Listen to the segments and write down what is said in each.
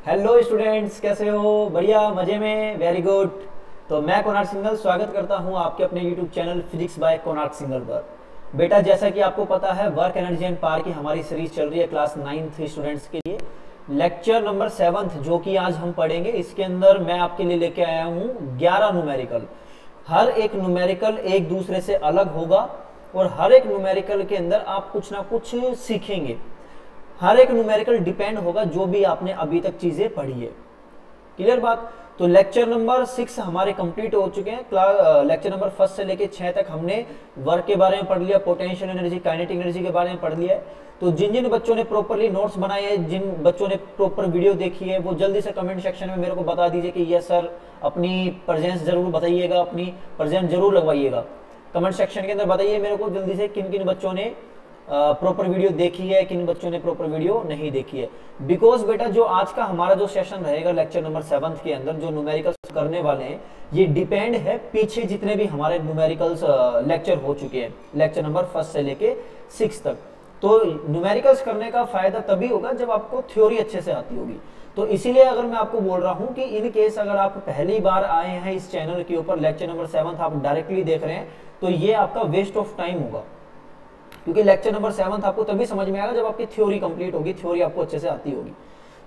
Hello students, कैसे हो? बढ़िया, मजे में, वेरी गुड। तो मैं कोणार्क सिंघल स्वागत करता हूं आपके अपने YouTube channel physics bye Konark Singhal पर। बेटा, जैसा कि आपको पता है, वर्क एनर्जी एंड पावर की हमारी सीरीज चल रही है क्लास 9th स्टूडेंट्स के लिए। लेक्चर नंबर 7 जो कि आज हम पढ़ेंगे, इसके अंदर मैं आपके लिए लेके आया हूँ 11 न्यूमेरिकल। हर एक न्यूमेरिकल एक दूसरे से अलग होगा और हर एक न्यूमेरिकल के अंदर आप कुछ ना कुछ सीखेंगे। हर एक न्यूमेरिकल डिपेंड होगा जो भी आपने अभी तक चीजें पढ़ी है। क्लियर बात? तो लेक्चर नंबर 6 हमारे कंप्लीट हो चुके हैं। लेक्चर नंबर 1 से लेके 6 तक हमने वर्क के बारे में पढ़ लिया, पोटेंशियल एनर्जी, काइनेटिक एनर्जी के बारे में पढ़ लिया है। तो जिन जिन बच्चों ने प्रॉपरली नोट्स बनाए हैं, जिन बच्चों ने प्रॉपर वीडियो देखी है, वो जल्दी से कमेंट सेक्शन में मेरे को बता दीजिए कि यस सर, अपनी प्रेजेंस जरूर बताइएगा, अपनी प्रेजेंस जरूर लगवाइएगा। कमेंट सेक्शन के अंदर बताइए मेरे को जल्दी से किन किन बच्चों ने प्रॉपर वीडियो देखी है, किन बच्चों ने प्रॉपर वीडियो नहीं देखी है। बिकॉज बेटा, जो आज का हमारा जो सेशन रहेगा लेक्चर नंबर 7 के अंदर जो न्यूमेरिकल्स करने वाले हैं, ये डिपेंड है पीछे जितने भी हमारे न्यूमेरिकल्स लेक्चर हो चुके हैं, लेक्चर नंबर 1 से लेके 6 तक। तो न्यूमेरिकल्स करने का फायदा तभी होगा जब आपको थ्योरी अच्छे से आती होगी। तो इसीलिए अगर मैं आपको बोल रहा हूं कि इन केस अगर आप पहली बार आए हैं इस चैनल के ऊपर, लेक्चर नंबर 7 आप डायरेक्टली देख रहे हैं, तो ये आपका वेस्ट ऑफ टाइम होगा। क्योंकि लेक्चर नंबर 7 आपको तभी समझ में आएगा जब आपकी थ्योरी कंप्लीट होगी, थ्योरी आपको अच्छे से आती होगी।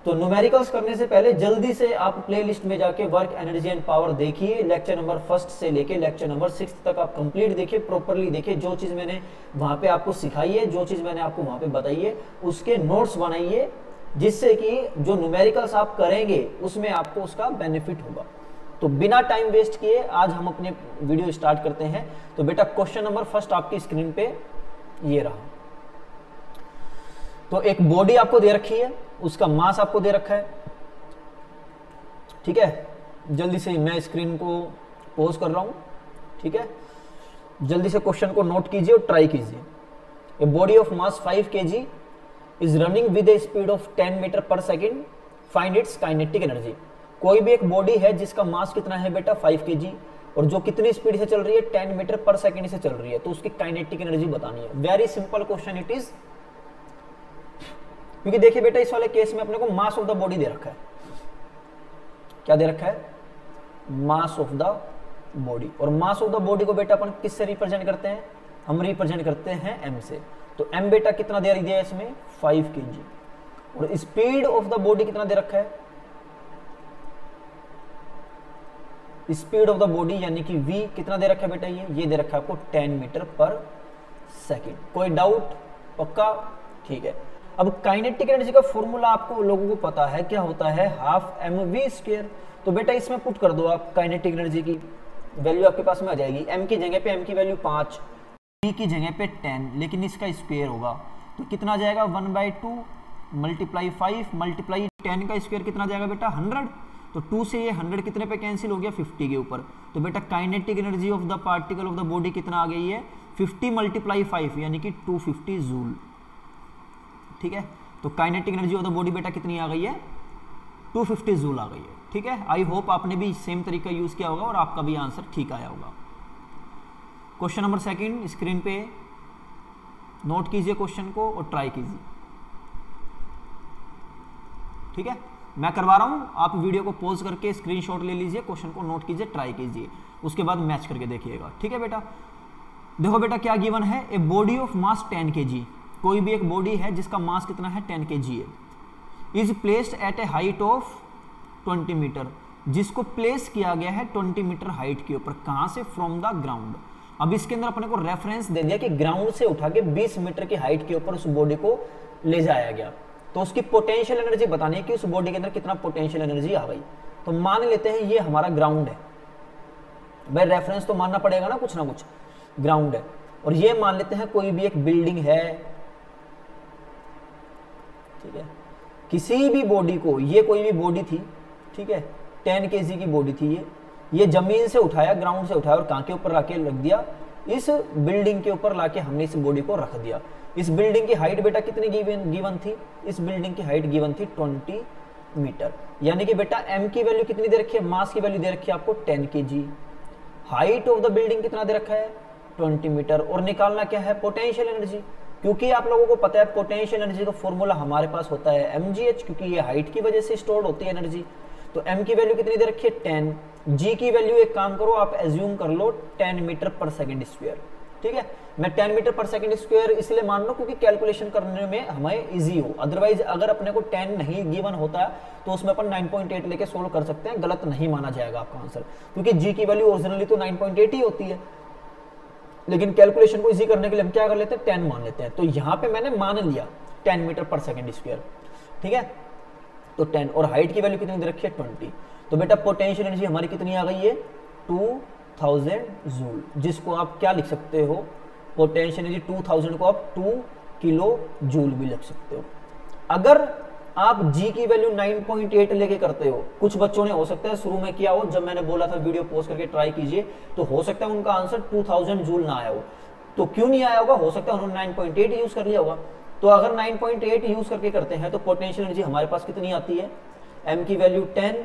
तो न्यूमेरिकल्स करने से पहले जल्दी से आप प्लेलिस्ट में जाके वर्क एनर्जी एंड पावर देखिए। लेक्चर नंबर 1 से लेके लेक्चर नंबर 6 तक आप कंप्लीट देखिए, प्रॉपरली देखिए। जो चीज मैंने वहां पे आपको सिखाई है, जो चीज मैंने आपको वहां पे बताई है, उसके नोट्स बनाइए, जिससे कि जो न्यूमेरिकल्स आप करेंगे उसमें आपको उसका बेनिफिट होगा। तो बिना टाइम वेस्ट किए आज हम अपने वीडियो स्टार्ट करते हैं। तो बेटा, क्वेश्चन नंबर 1 आपकी स्क्रीन पे ये रहा। तो एक बॉडी आपको दे रखी है, उसका मास आपको दे रखा है, ठीक है। जल्दी से मैं स्क्रीन को पॉज कर रहा हूं, ठीक है। जल्दी से क्वेश्चन को नोट कीजिए और ट्राई कीजिए। A body of mass 5 kg is running with a speed of 10 meter पर second, find its kinetic energy. कोई भी एक बॉडी है जिसका मास कितना है बेटा 5 kg, और जो कितनी स्पीड से चल रही है 10 मीटर पर सेकेंड से चल रही है, तो उसकी काइनेटिक एनर्जी बतानी है। Very simple question it is. क्योंकि देखिए बेटा, इस वाले केस में अपने को मास ऑफ द बॉडी दे रखा है। क्या दे रखा है? Mass of the body. और मास ऑफ द बॉडी को बेटा अपन किससे रिप्रेजेंट करते हैं? हम रिप्रेजेंट करते हैं m से। तो m बेटा कितना दे दिया है इसमें? 5 kg। और स्पीड ऑफ द बॉडी कितना दे रखा है? स्पीड ऑफ द बॉडी यानी कि v कितना दे रखा है बेटा? ये दे रखा है आपको 10 मीटर पर सेकेंड। कोई डाउट? पक्का? ठीक है। अब काइनेटिक एनर्जी का फॉर्मूला आपको लोगों को पता है, क्या होता है? Half mv²। तो बेटा इसमें पुट कर दो आप काइनेटिक एनर्जी की वैल्यू, आपके पास में आ जाएगी। m की जगह पे m की वैल्यू 5, v की जगह पे 10, लेकिन इसका स्क्वायर होगा तो कितना आ जाएगा? 1/2 मल्टीप्लाई 5 मल्टीप्लाई 10 का स्क्वायर कितना आ जाएगा बेटा? 100। तो 2 से ये 100 कितने पे कैंसिल हो गया? 50 के ऊपर। तो बेटा kinetic energy of the particle of the body कितना आ गई है? 50 मल्टीप्लाई 5 यानी कि 250 जूल, ठीक है। तो kinetic energy of the body बेटा कितनी आ गई है? 250 जूल आ गई है, ठीक है। आई होप आपने भी सेम तरीका यूज किया होगा और आपका भी आंसर ठीक आया होगा। क्वेश्चन नंबर 2 स्क्रीन पे नोट कीजिए क्वेश्चन को और ट्राई कीजिए, ठीक है। मैं करवा रहा हूं, आप वीडियो को पॉज करके स्क्रीनशॉट ले लीजिए, क्वेश्चन को नोट कीजिए, ट्राई कीजिए, उसके बाद मैच करके देखिएगा, ठीक है बेटा। देखो बेटा क्या गिवन है? ए बॉडी ऑफ मास 10 kg। कोई भी एक बॉडी है जिसका मास कितना है? 10 kg है। Is placed at a height of 20 metre, जिसको प्लेस किया गया है 20 मीटर हाइट के ऊपर। कहां से? From the ground. अब इसके अंदर अपने को रेफरेंस दे दिया कि ग्राउंड से उठा के 20 मीटर की हाइट के ऊपर उस बॉडी को ले जाया गया। तो उसकी पोटेंशियल एनर्जी बतानी है कि उस बॉडी के अंदर कितना पोटेंशियल एनर्जी आ गई। तो मान लेते हैं ये हमारा ग्राउंड है। भाई रेफरेंस तो मानना पड़ेगा ना कुछ, ग्राउंड है। और ये मान लेते हैं कोई भी एक बिल्डिंग है, ठीक है। किसी भी बॉडी को, ये कोई भी बॉडी थी, ठीक है, 10 kg की बॉडी थी, ये जमीन से उठाया, ग्राउंड से उठाया और कहां के ऊपर लाके रख दिया? इस बिल्डिंग के ऊपर लाके हमने इस बॉडी को रख दिया। इस बिल्डिंग की हाइट बेटा कितनी गिवन थी? इस बिल्डिंग की हाइट गिवन थी 20 मीटर। यानी कि बेटा m की वैल्यू कितनी दे रखी है? मास की वैल्यू दे रखी है आपको 10 kg। Height of the building कितना दे रखा है? 20 मीटर। और निकालना क्या है? Potential energy. क्योंकि आप लोगों को पता है पोटेंशियल एनर्जी का फॉर्मूला हमारे पास होता है mgh, क्योंकि ये हाइट की वजह से स्टोर्ड होती है एनर्जी। तो m की वैल्यू कितनी दे रखी है 10, g की वैल्यू एक काम करो आप एज्यूम कर लो 10 मीटर पर सेकंड स्क्वायर। ठीक है, मैं 10 मीटर पर सेकंड स्क्वायर इसलिए मान लो क्योंकि कैलकुलेशन करने में हमें इजी हो, अदरवाइज अगर अपने को 10 नहीं गिवन होता है तो उसमें अपन 9.8 लेके सोल्व कर सकते हैं, गलत नहीं माना जाएगा आपका आंसर, क्योंकि g की वैल्यू ओरिजिनली तो 9.8 ही होती है, लेकिन कैलकुलेशन को इजी करने के लिए हम क्या कर लेते हैं 10 मान लेते हैं। तो यहाँ पे मैंने मान लिया 10 मीटर पर सेकंड स्क्वायर। ठीक है, तो 10 और हाइट की वैल्यू कितनी दे रखी है 20। तो बेटा पोटेंशियल एनर्जी हमारी कितनी आ गई है 2000 जूल, जिसको आप क्या लिख सकते हो, पोटेंशियल एनर्जी 2000 को आप 2 किलो जूल भी लिख सकते हो। अगर आप g की वैल्यू 9.8 लेके करते हो, कुछ बच्चों ने हो सकता है शुरू में किया हो, जब मैंने बोला था वीडियो पोस्ट करके ट्राई कीजिए, तो हो सकता है उनका आंसर 2000 जूल ना आया हो। तो क्यों नहीं आया होगा, हो सकता है उन्होंने 9.8 यूज कर लिया होगा। तो अगर 9.8 यूज करके करते हैं तो पोटेंशियल एनर्जी हमारे पास कितनी आती है, m की वैल्यू 10,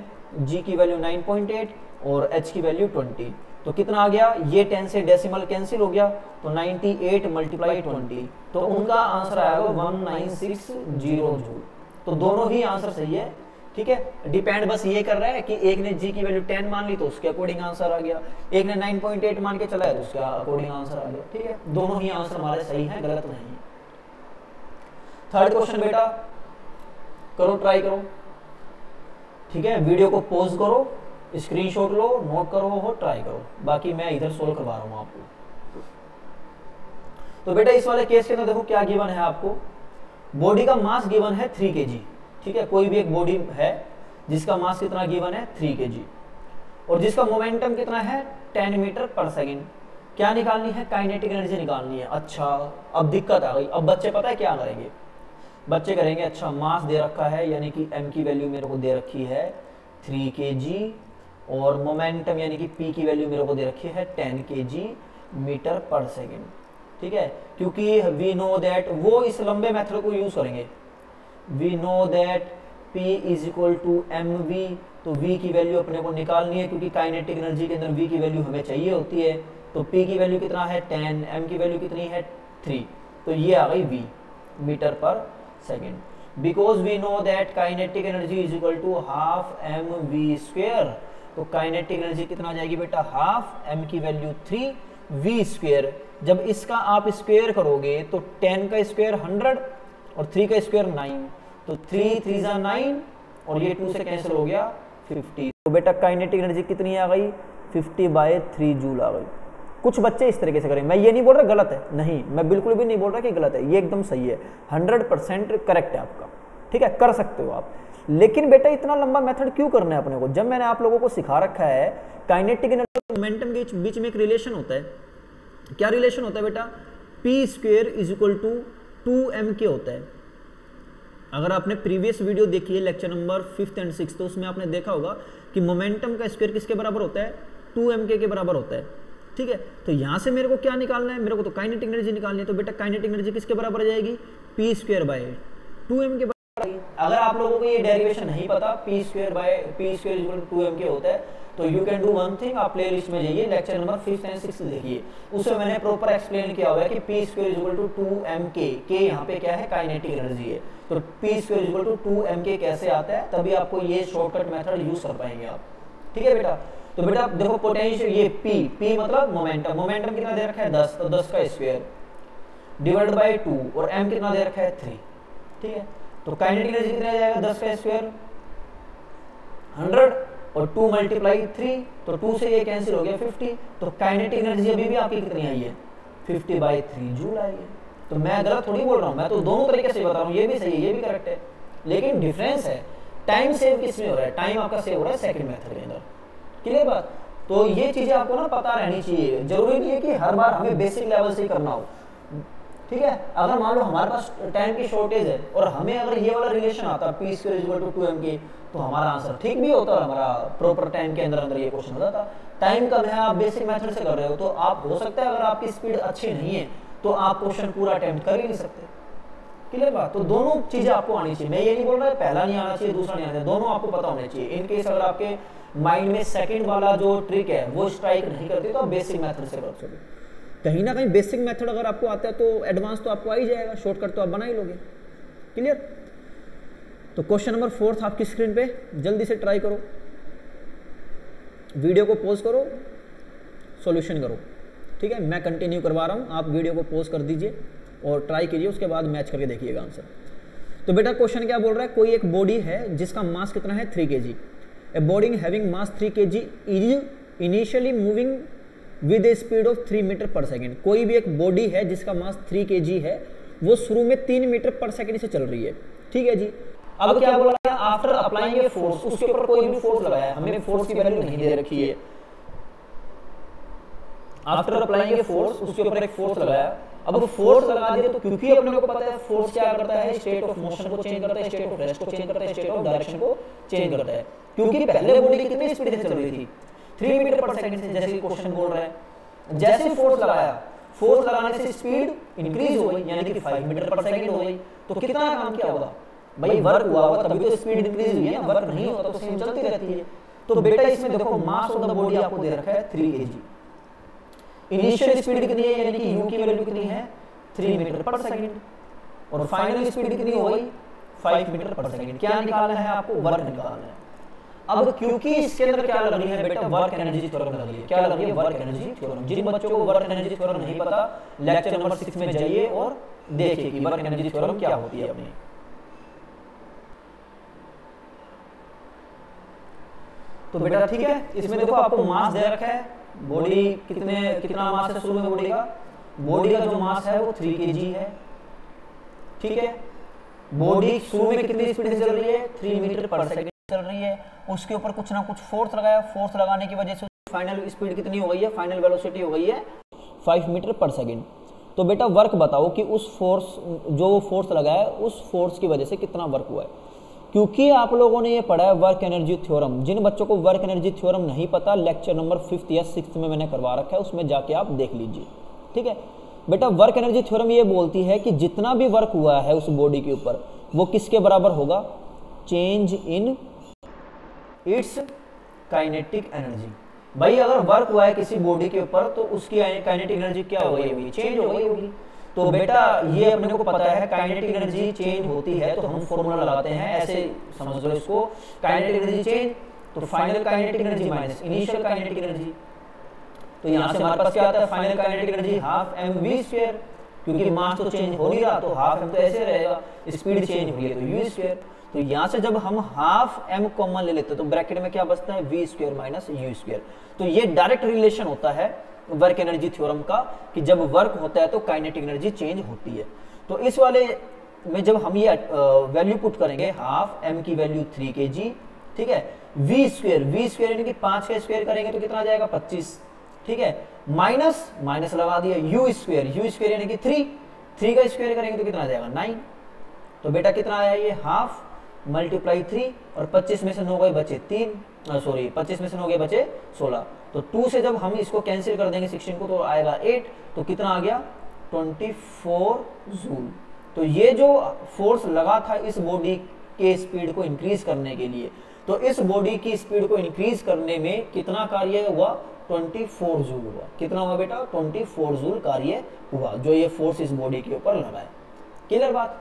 g की वैल्यू 9.8 और h की वैल्यू 20। तो कितना आ गया, ये 10 से डेसिमल कैंसिल हो गया, तो 98 मल्टीप्लाई 20, तो उनका आंसर आएगा 1960 जूल। तो दोनों ही आंसर सही है। ठीक है, डिपेंड बस ये कर रहा है कि एक ने g की वैल्यू 10 मान ली तो उसके अकॉर्डिंग आंसर आ गया, एक ने 9.8 मान के चला है तो उसका अकॉर्डिंग आंसर आ गया। ठीक है, दोनों ही आंसर हमारे सही हैं, गलत नहीं है। थर्ड क्वेश्चन बेटा करो, ट्राई करो। ठीक है, वीडियो को पॉज करो, स्क्रीनशॉट लो, नोट करो और ट्राई करो, बाकी मैं इधर सोल्व करवा रहा हूं आपको। तो बेटा इस वाले केस के अंदर देखो क्या गिवन है आपको, बॉडी का मास गिवन है 3 kg। ठीक है, कोई भी एक बॉडी है जिसका मास कितना गिवन है 3 kg और जिसका मोमेंटम कितना है 10 मीटर पर सेकेंड। क्या निकालनी है, काइनेटिक एनर्जी निकालनी है। अच्छा, अब दिक्कत आ गई, अब बच्चे पता है क्या करेंगे, बच्चे करेंगे अच्छा मास दे रखा है यानी कि m की वैल्यू मेरे को दे रखी है 3 kg और मोमेंटम यानी कि p की वैल्यू मेरे को दे रखी है 10 kg मीटर पर सेकेंड। ठीक है, क्योंकि वी नो दैट, वो इस लंबे मेथड को यूज करेंगे, we know that p is equal to mv। तो v की वैल्यू अपने को निकालनी है क्योंकि काइनेटिक एनर्जी के अंदर v की वैल्यू हमें चाहिए होती है। तो p की वैल्यू कितना है 10, m की वैल्यू कितनी है 3, तो ये आ गई v मीटर पर second. Because we know that kinetic energy is equal to half mv square. तो काइनेटिक एनर्जी कितना आ जाएगी बेटा, हाफ m की वैल्यू 3 v स्क्वायर। जब इसका आप स्क्वायर करोगे तो 10 का स्क्वायर 100 और 3 का स्क्वायर 9, तो 3 3 जा 9 और ये 2 से कैंसिल हो गया 50। तो बेटा काइनेटिक एनर्जी कितनी आ गई 50/3 जूल आ गई। कुछ बच्चे इस तरीके से करें, मैं ये नहीं बोल रहा गलत है, नहीं मैं बिल्कुल भी नहीं बोल रहा कि गलत है, ये एकदम सही है, 100% करेक्ट है आपका। ठीक है, कर सकते हो आप, लेकिन बेटा इतना लंबा मेथड क्यों करना है अपने को, जब मैंने आप लोगों को सिखा रखा है काइनेटिक एनर्जी और मोमेंटम के बीच में एक रिलेशन होता है। क्या रिलेशन होता है बेटा, p square is equal to 2mk होता है। अगर आपने प्रीवियस वीडियो देखी है lecture number 5th and 6th, तो उसमें आपने देखा होगा कि मोमेंटम का स्क्वायर किसके बराबर होता है 2mk के बराबर होता है। ठीक है, तो यहां से मेरे को क्या निकालना है, मेरे को तो काइनेटिक एनर्जी निकालनी है। तो बेटा काइनेटिक एनर्जी किसके बराबर आ जाएगी, p स्क्वायर बाय 2m के बराबर। अगर आप लोगों को ये डेरिवेशन नहीं पता, p square equal to 2mk होता है, तो you can do one thing, आप प्ले लिस्ट में जाइए, lecture number 5th and 6th देखिए, उसमें मैंने प्रॉपर एक्सप्लेन किया हुआ है कि p square equal to 2mk, k यहाँ पे क्या है काइनेटिक एनर्जी है, तो p square equal to 2mk कैसे आता है, तभी आपको ये शॉर्टकट मेथड यूज कर पाएंगे आप। ठीक है बेटा, तो बेटा देखो पोटेंशियल ये p मतलब मोमेंटम, मोमेंटम कितना दे रखा है 10, तो 10 का स्क्वायर डिवाइड बाय 2 और m कितना दे रखा है 3। ठीक है, तो काइनेटिक एनर्जी कितना आ जाएगा 10 का स्क्वायर 100 और 2 मल्टीप्लाई 3, तो 2 से ये कैंसिल हो गया 50। तो काइनेटिक एनर्जी अभी भी आपकी कितनी आई है 50/3 जूल आई है। तो मैं गलत थोड़ी बोल रहा हूँ, मैं तो दोनों तरीके से बता रहा हूँ, ये भी सही है ये भी करेक्ट है, लेकिन डिफरेंस है टाइम सेव किसमें हो रहा है, टाइम आपका सेव हो रहा है सेकंड मेथड के अंदर। क्लियर बात, तो ये चीजें आपको ना पता रहनी चाहिए, जरूरी नहीं है कि हर बार हमें बेसिक लेवल से ही करना हो। ठीक है, अगर मान लो हमारे पास टाइम की शॉर्टेज है और हमें अगर ये वाला रिलेशन आता p square equal to 2mk, तो हमारा आंसर ठीक भी होता, हमारा प्रॉपर टाइम के अंदर ये क्वेश्चन होता था। टाइम कम है, आप बेसिक मेथड से कर रहे हो, तो आप हो सकता है अगर आपकी स्पीड अच्छी नहीं है तो आप क्वेश्चन पूरा अटेम्प्ट कर ही नहीं सकते। क्लियर बात, तो दोनों चीजें आपको आनी चाहिए, मैं ये नहीं बोल रहा पहला नहीं आना चाहिए दूसरा नहीं आना चाहिए, दोनों आपको पता होने चाहिए। इन केस अगर आपके माइंड में सेकंड वाला जो ट्रिक है वो स्ट्राइक नहीं करती तो आप बेसिक मेथड से कर सकते। कहीं ना कहीं बेसिक मेथड अगर आपको आता है तो एडवांस तो आपको आ ही जाएगा, शॉर्टकट तो आप बना ही लोगे। क्लियर? तो क्वेश्चन नंबर 4 आपकी स्क्रीन पे, जल्दी से ट्राई करो, वीडियो को पॉज करो, सॉल्यूशन करो। ठीक है, मैं कंटिन्यू करवा रहा हूँ, आप वीडियो को पॉज कर दीजिए और ट्राई कीजिए, उसके बाद मैच करके देखिएगा आंसर। तो बेटा क्वेश्चन क्या बोल रहा है, कोई एक बॉडी है जिसका मास कितना है 3 kg। A body having mass 3 kg is initially moving with a speed of 3 metre पर सेकेंड। कोई भी एक बॉडी है जिसका मास 3 kg है, वो शुरू में 3 मीटर पर सेकेंड से चल रही है। ठीक है जी। अब क्या बोला है, आफ्टर अप्लाइंग ए फोर्स, उसके ऊपर कोई भी फोर्स लगाया है, हमें फोर्स की वैल्यू नहीं दे रखी है। आफ्टर अप्लाइंग ए फोर्स, उसके ऊपर एक फोर्स लगाया। अब फोर्स लगा दिया तो क्योंकि अपने को पता है फोर्स क्या करता है, स्टेट ऑफ मोशन को चेंज करता है, स्टेट ऑफ रेस्ट को चेंज करता है, स्टेट ऑफ डायरेक्शन को चेंज करता है। क्योंकि पहले बॉडी कितनी स्पीड से चल रही थी 3 मीटर पर सेकंड से, जैसे क्वेश्चन बोल रहा है। जैसे फोर्स लगाया, फोर्स लगाने से स्पीड इंक्रीज हो गई, यानी कि 5 मीटर पर सेकंड हो गई। तो कितना काम क्या होगा भाई, वर्क हुआ होगा तभी तो स्पीड इंक्रीज हुई है ना, वर्क नहीं होता तो सेम चलती रहती है। तो बेटा इसमें देखो मास ऑफ द बॉडी आपको दे रखा है 3 kg। इनिशियल स्पीड कितनी है, यानी कि u की वैल्यू कितनी है 3 मीटर पर सेकंड, और फाइनल स्पीड कितनी हो गई 5 मीटर पर सेकंड। क्या निकालना है आपको, वर्क निकालना है। अब क्योंकि इसके अंदर क्या लग रही है बेटा, वर्क एनर्जी थ्योरम लग रही है। क्या लग रही है, वर्क एनर्जी थ्योरम। जिन बच्चों को वर्क एनर्जी थ्योरम नहीं पता, लेक्चर नंबर 6 में जाइए और देखिए कि वर्क एनर्जी थ्योरम क्या होती है अपनी। तो बेटा ठीक है, इसमें देखो आपको मास दे रखा है, बॉडी कितना मास है शुरू में बॉडी का, बॉडी का जो मास है वो 3 kg है। ठीक है, बॉडी शुरू में कितनी स्पीड से चल रही है 3 मीटर पर सेकंड चल रही है। उसके ऊपर कुछ ना कुछ फोर्स लगाया, फोर्स लगाने की वजह से फाइनल स्पीड कितनी हो गई है, फाइनल वेलोसिटी हो गई है 5 मीटर पर सेकंड। तो बेटा वर्क बताओ कि उस फोर्स, जो वो फोर्स लगाया उस फोर्स की वजह से कितना वर्क हुआ है। क्योंकि आप लोगों ने ये पढ़ा है वर्क एनर्जी थ्योरम, जिन बच्चों को वर्क एनर्जी थ्योरम नहीं पता, लेक्चर नंबर 5 या 6 में मैंने करवा रखा है, उसमें जाके आप देख लीजिए। ठीक है बेटा, वर्क एनर्जी थ्योरम ये बोलती है कि जितना भी वर्क हुआ है उस बॉडी के ऊपर, वो किसके बराबर होगा, change in its kinetic energy. भाई अगर वर्क हुआ है किसी बॉडी के ऊपर तो उसकी काइनेटिक एनर्जी क्या हो गई होगी, चेंज हो गई होगी। तो बेटा ये अपने को पता है काइनेटिक एनर्जी चेंज होती है, तो हम फॉर्मूला लगाते हैं, ऐसे समझ लो इसको, काइनेटिक एनर्जी चेंज तो final kinetic energy minus initial kinetic energy. तो यहाँ से हमारे पास क्या आता है, final kinetic energy half mv², क्योंकि मास तो चेंज हो नहीं रहा तो हाफ m तो ऐसे रहेगा, स्पीड चेंज हो रही है तो u²। तो यहाँ से जब हम हाफ m कॉमन ले लेते हैं तो ब्रैकेट में क्या बचता है v² माइनस u²। तो ये डायरेक्ट रिलेशन होता है वर्क एनर्जी थ्योरम का कि जब वर्क होता है तो काइनेटिक एनर्जी चेंज होती है। तो इस वाले में जब हम ये वैल्यू पुट करेंगे, हाफ m की वैल्यू 3 kg, ठीक है, v² यानी कि 5 का स्क्वायर करेंगे तो कितना आ जाएगा 25। ठीक है, माइनस लगा दिया u² यानी कि 3 का स्क्वायर करेंगे तो कितना आ जाएगा 9। तो बेटा कितना आया ये, हाफ मल्टीप्लाई 3 और 25 में से 9 गए बचे 25 में से 9 गए बचे 16। तो 2 से जब हम इसको कैंसिल कर देंगे 16 को तो आएगा 8। तो कितना आ गया 24 जूल। तो ये जो फोर्स लगा था इस बॉडी के स्पीड को इंक्रीज करने के लिए, तो इस बॉडी की स्पीड को इंक्रीज करने में कितना कार्य हुआ, 24 जूल हुआ। कितना हुआ बेटा, 24 जूल कार्य हुआ, जो ये फोर्स इस बॉडी के ऊपर लगा है। क्लियर बात,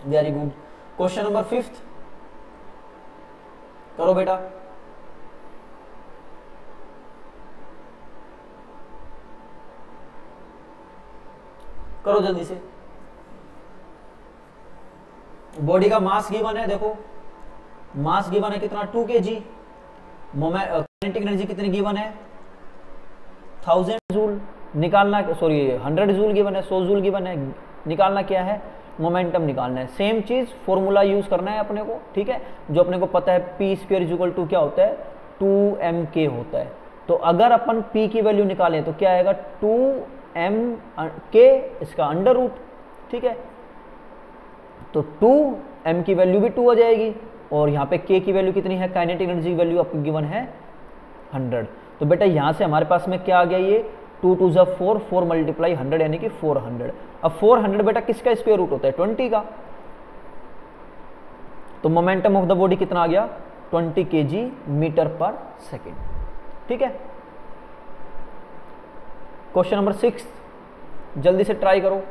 वेरी गुड। क्वेश्चन नंबर 5 करो बेटा। करो जल्दी से। बॉडी का मास गिवन है, देखो मास गिवन है कितना 2 kg, काइनेटिक एनर्जी कितनी गिवन है 1000 जूल, निकालना 100 जूल गिवन है, 100 जूल गिवन है, निकालना क्या है, मोमेंटम निकालना है। सेम चीज फॉर्मूला यूज करना है अपने को, ठीक है, जो अपने को पता है p² क्या होता है 2mk होता है। तो अगर अपन p की वैल्यू निकालें तो क्या आएगा 2mk, इसका अंडर रूट, ठीक है, तो 2m की वैल्यू भी 2 हो जाएगी और यहाँ पे k की वैल्यू कितनी है, काइनेटिक एनर्जी की वैल्यू आपको गिवन है 100। तो बेटा यहाँ से हमारे पास में क्या आ गया, ये 2 2 4, 4 मल्टीप्लाई 100 यानी कि 400। अब 400 बेटा किसका स्क्वायर रूट होता है 20 का। तो मोमेंटम ऑफ द बॉडी कितना आ गया 20 kg मीटर पर सेकेंड। ठीक है, क्वेश्चन नंबर 6 जल्दी से ट्राई करो,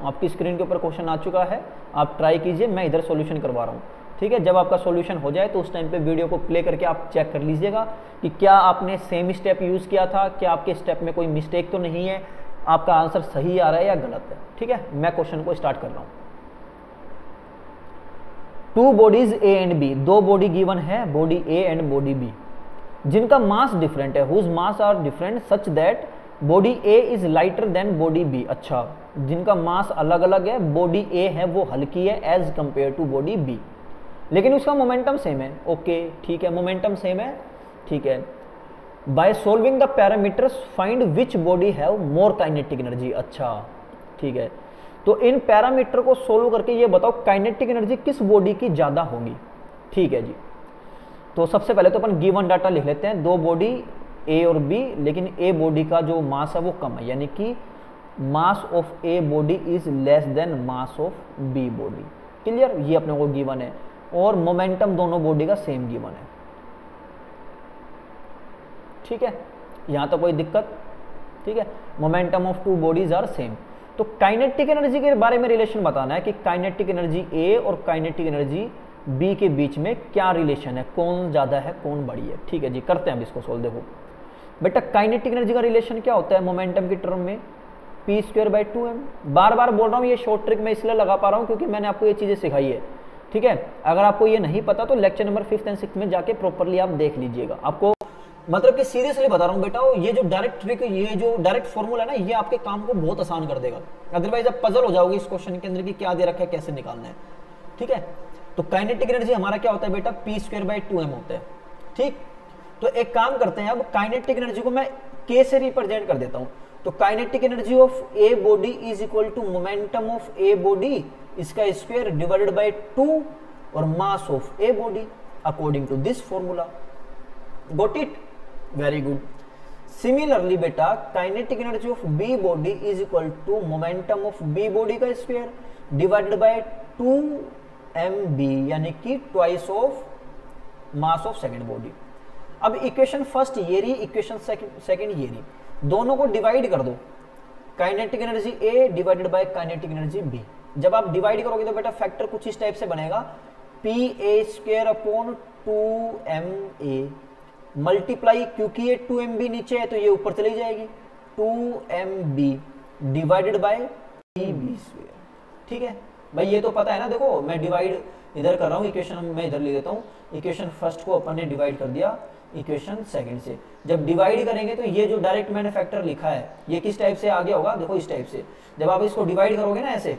आपकी स्क्रीन के ऊपर क्वेश्चन आ चुका है, आप ट्राई कीजिए, मैं इधर सॉल्यूशन करवा रहा हूँ, ठीक है। जब आपका सॉल्यूशन हो जाए तो उस टाइम पे वीडियो को प्ले करके आप चेक कर लीजिएगा कि क्या आपने सेम स्टेप यूज़ किया था, क्या आपके स्टेप में कोई मिस्टेक तो नहीं है, आपका आंसर सही आ रहा है या गलत है, ठीक है। मैं क्वेश्चन को स्टार्ट कर रहा हूँ। Two bodies A and B, दो बॉडी गिवन है, body A and body B, जिनका मास डिफरेंट है, whose mass are different such that body A is lighter than body B. अच्छा, जिनका मास अलग अलग है, बॉडी ए है वो हल्की है as compare to body B, लेकिन उसका मोमेंटम सेम है। ओके ठीक है, मोमेंटम सेम है, ठीक है। By solving the parameters find which body have more kinetic energy. अच्छा ठीक है, तो इन पैरामीटर को सोल्व करके ये बताओ काइनेटिक एनर्जी किस बॉडी की ज्यादा होगी, ठीक है जी। तो सबसे पहले तो अपन गिवन डाटा लिख लेते हैं, दो बॉडी ए और बी, लेकिन ए बॉडी का जो मास है वो कम है, यानी कि mass of A body is less than mass of B body. Clear, ये अपने को गिवन है, और मोमेंटम दोनों बॉडी का सेम गिवन है, ठीक है। यहां तो कोई दिक्कत, ठीक है। Momentum of two bodies are same. तो काइनेटिक एनर्जी के बारे में रिलेशन बताना है कि काइनेटिक एनर्जी ए और काइनेटिक एनर्जी बी के बीच में क्या रिलेशन है, कौन ज्यादा है कौन बड़ी है, ठीक है जी। करते हैं अब इसको सोल्व। देखो बेटा, काइनेटिक एनर्जी का रिलेशन क्या होता है मोमेंटम की टर्म में, p²/2m। बार बार बोल रहा हूँ, ये शॉर्ट ट्रिक मैं इसलिए लगा पा रहा हूँ क्योंकि मैंने आपको ये चीजें सिखाई है, ठीक है। अगर आपको ये नहीं पता तो lecture number 5th and 6th में जाके प्रॉपरली आप देख लीजिएगा। आपको मतलब कि सीरियसली बता रहा हूँ बेटा, ये जो डायरेक्ट ट्रिक, ये जो डायरेक्ट फॉर्मूला है ना, ये आपके काम को बहुत आसान कर देगा। अदरवाइज आप पजल हो जाओगे इस क्वेश्चन के अंदर कि क्या दे रखा है, कैसे निकालना है, ठीक है। तो काइनेटिक एनर्जी हमारा क्या होता है बेटा, p²/2m होता है, ठीक। तो एक काम करते हैं, अब काइनेटिक एनर्जी को मैं k से रिप्रेजेंट कर देता हूं। तो kinetic energy of A body is equal to momentum of A body, इसका स्क्वायर डिवाइडेड बाय 2 और mass of A body according to this formula. Got it, very good. Similarly बेटा, kinetic energy of B body is equal to momentum of B body का square divided by 2mb, यानी कि twice of mass of second body. अब equation first ये रही, equation second ये रही, दोनों को डिवाइड कर दो, kinetic energy A divided by kinetic energy B. जब आप डिवाइड करोगे तो बेटा फैक्टर कुछ इस टाइप से बनेगा, pa²/2ma मल्टीप्लाई, क्योंकि ये 2mb नीचे है तो ये ऊपर चली जाएगी, 2mb डिवाइडेड बाय b², ठीक है भाई। ये तो पता है ना, देखो मैं डिवाइड इधर कर रहा हूँ, इक्वेशन मैं इधर ले लेता हूँ। इक्वेशन फर्स्ट को अपन ने डिवाइड कर दिया इक्वेशन सेकंड से। जब डिवाइड करेंगे तो ये जो डायरेक्ट मैंने फैक्टर लिखा है ये किस टाइप से आ गया होगा, देखो इस टाइप से। जब आप इसको डिवाइड करोगे ना, ऐसे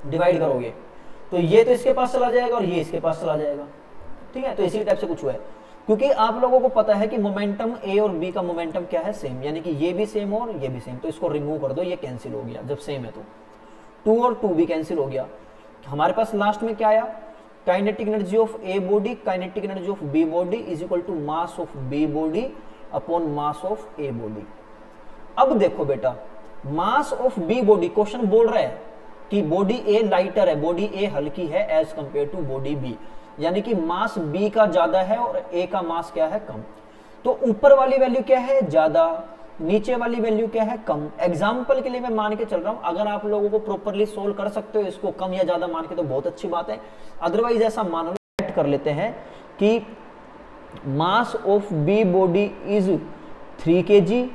डिवाइड करोगे तो ये तो इसके पास चला जाएगा और ये इसके पास चला जाएगा, ठीक है। तो इसी टाइप से कुछ हुआ है, क्योंकि आप लोगों को पता है कि मोमेंटम ए और बी का मोमेंटम क्या है, सेम, यानी कि ये भी सेम और ये भी सेम। तो इसको रिमूव कर दो, ये कैंसिल हो गया जब सेम है तो 2 और 2 भी कैंसिल हो गया। हमारे पास लास्ट में क्या आया, kinetic energy of A body kinetic energy of B body is equal to mass of B body upon mass of A body. अब देखो बेटा, mass of B body, question बोल रहा है कि बॉडी ए लाइटर है, बॉडी ए हल्की है as compare to body B, यानी कि मास बी का ज्यादा है और ए का मास क्या है, कम। तो ऊपर वाली वैल्यू क्या है, ज्यादा, नीचे वाली वैल्यू क्या है, कम। एग्जाम्पल के लिए मैं मान के चल रहा हूं, अगर आप लोगों को प्रॉपरली सोल्व कर सकते हो इसको कम या ज्यादा मान के तो बहुत अच्छी बात है। अदरवाइज ऐसा मान कर लेते हैं कि mass of B body is 3 kg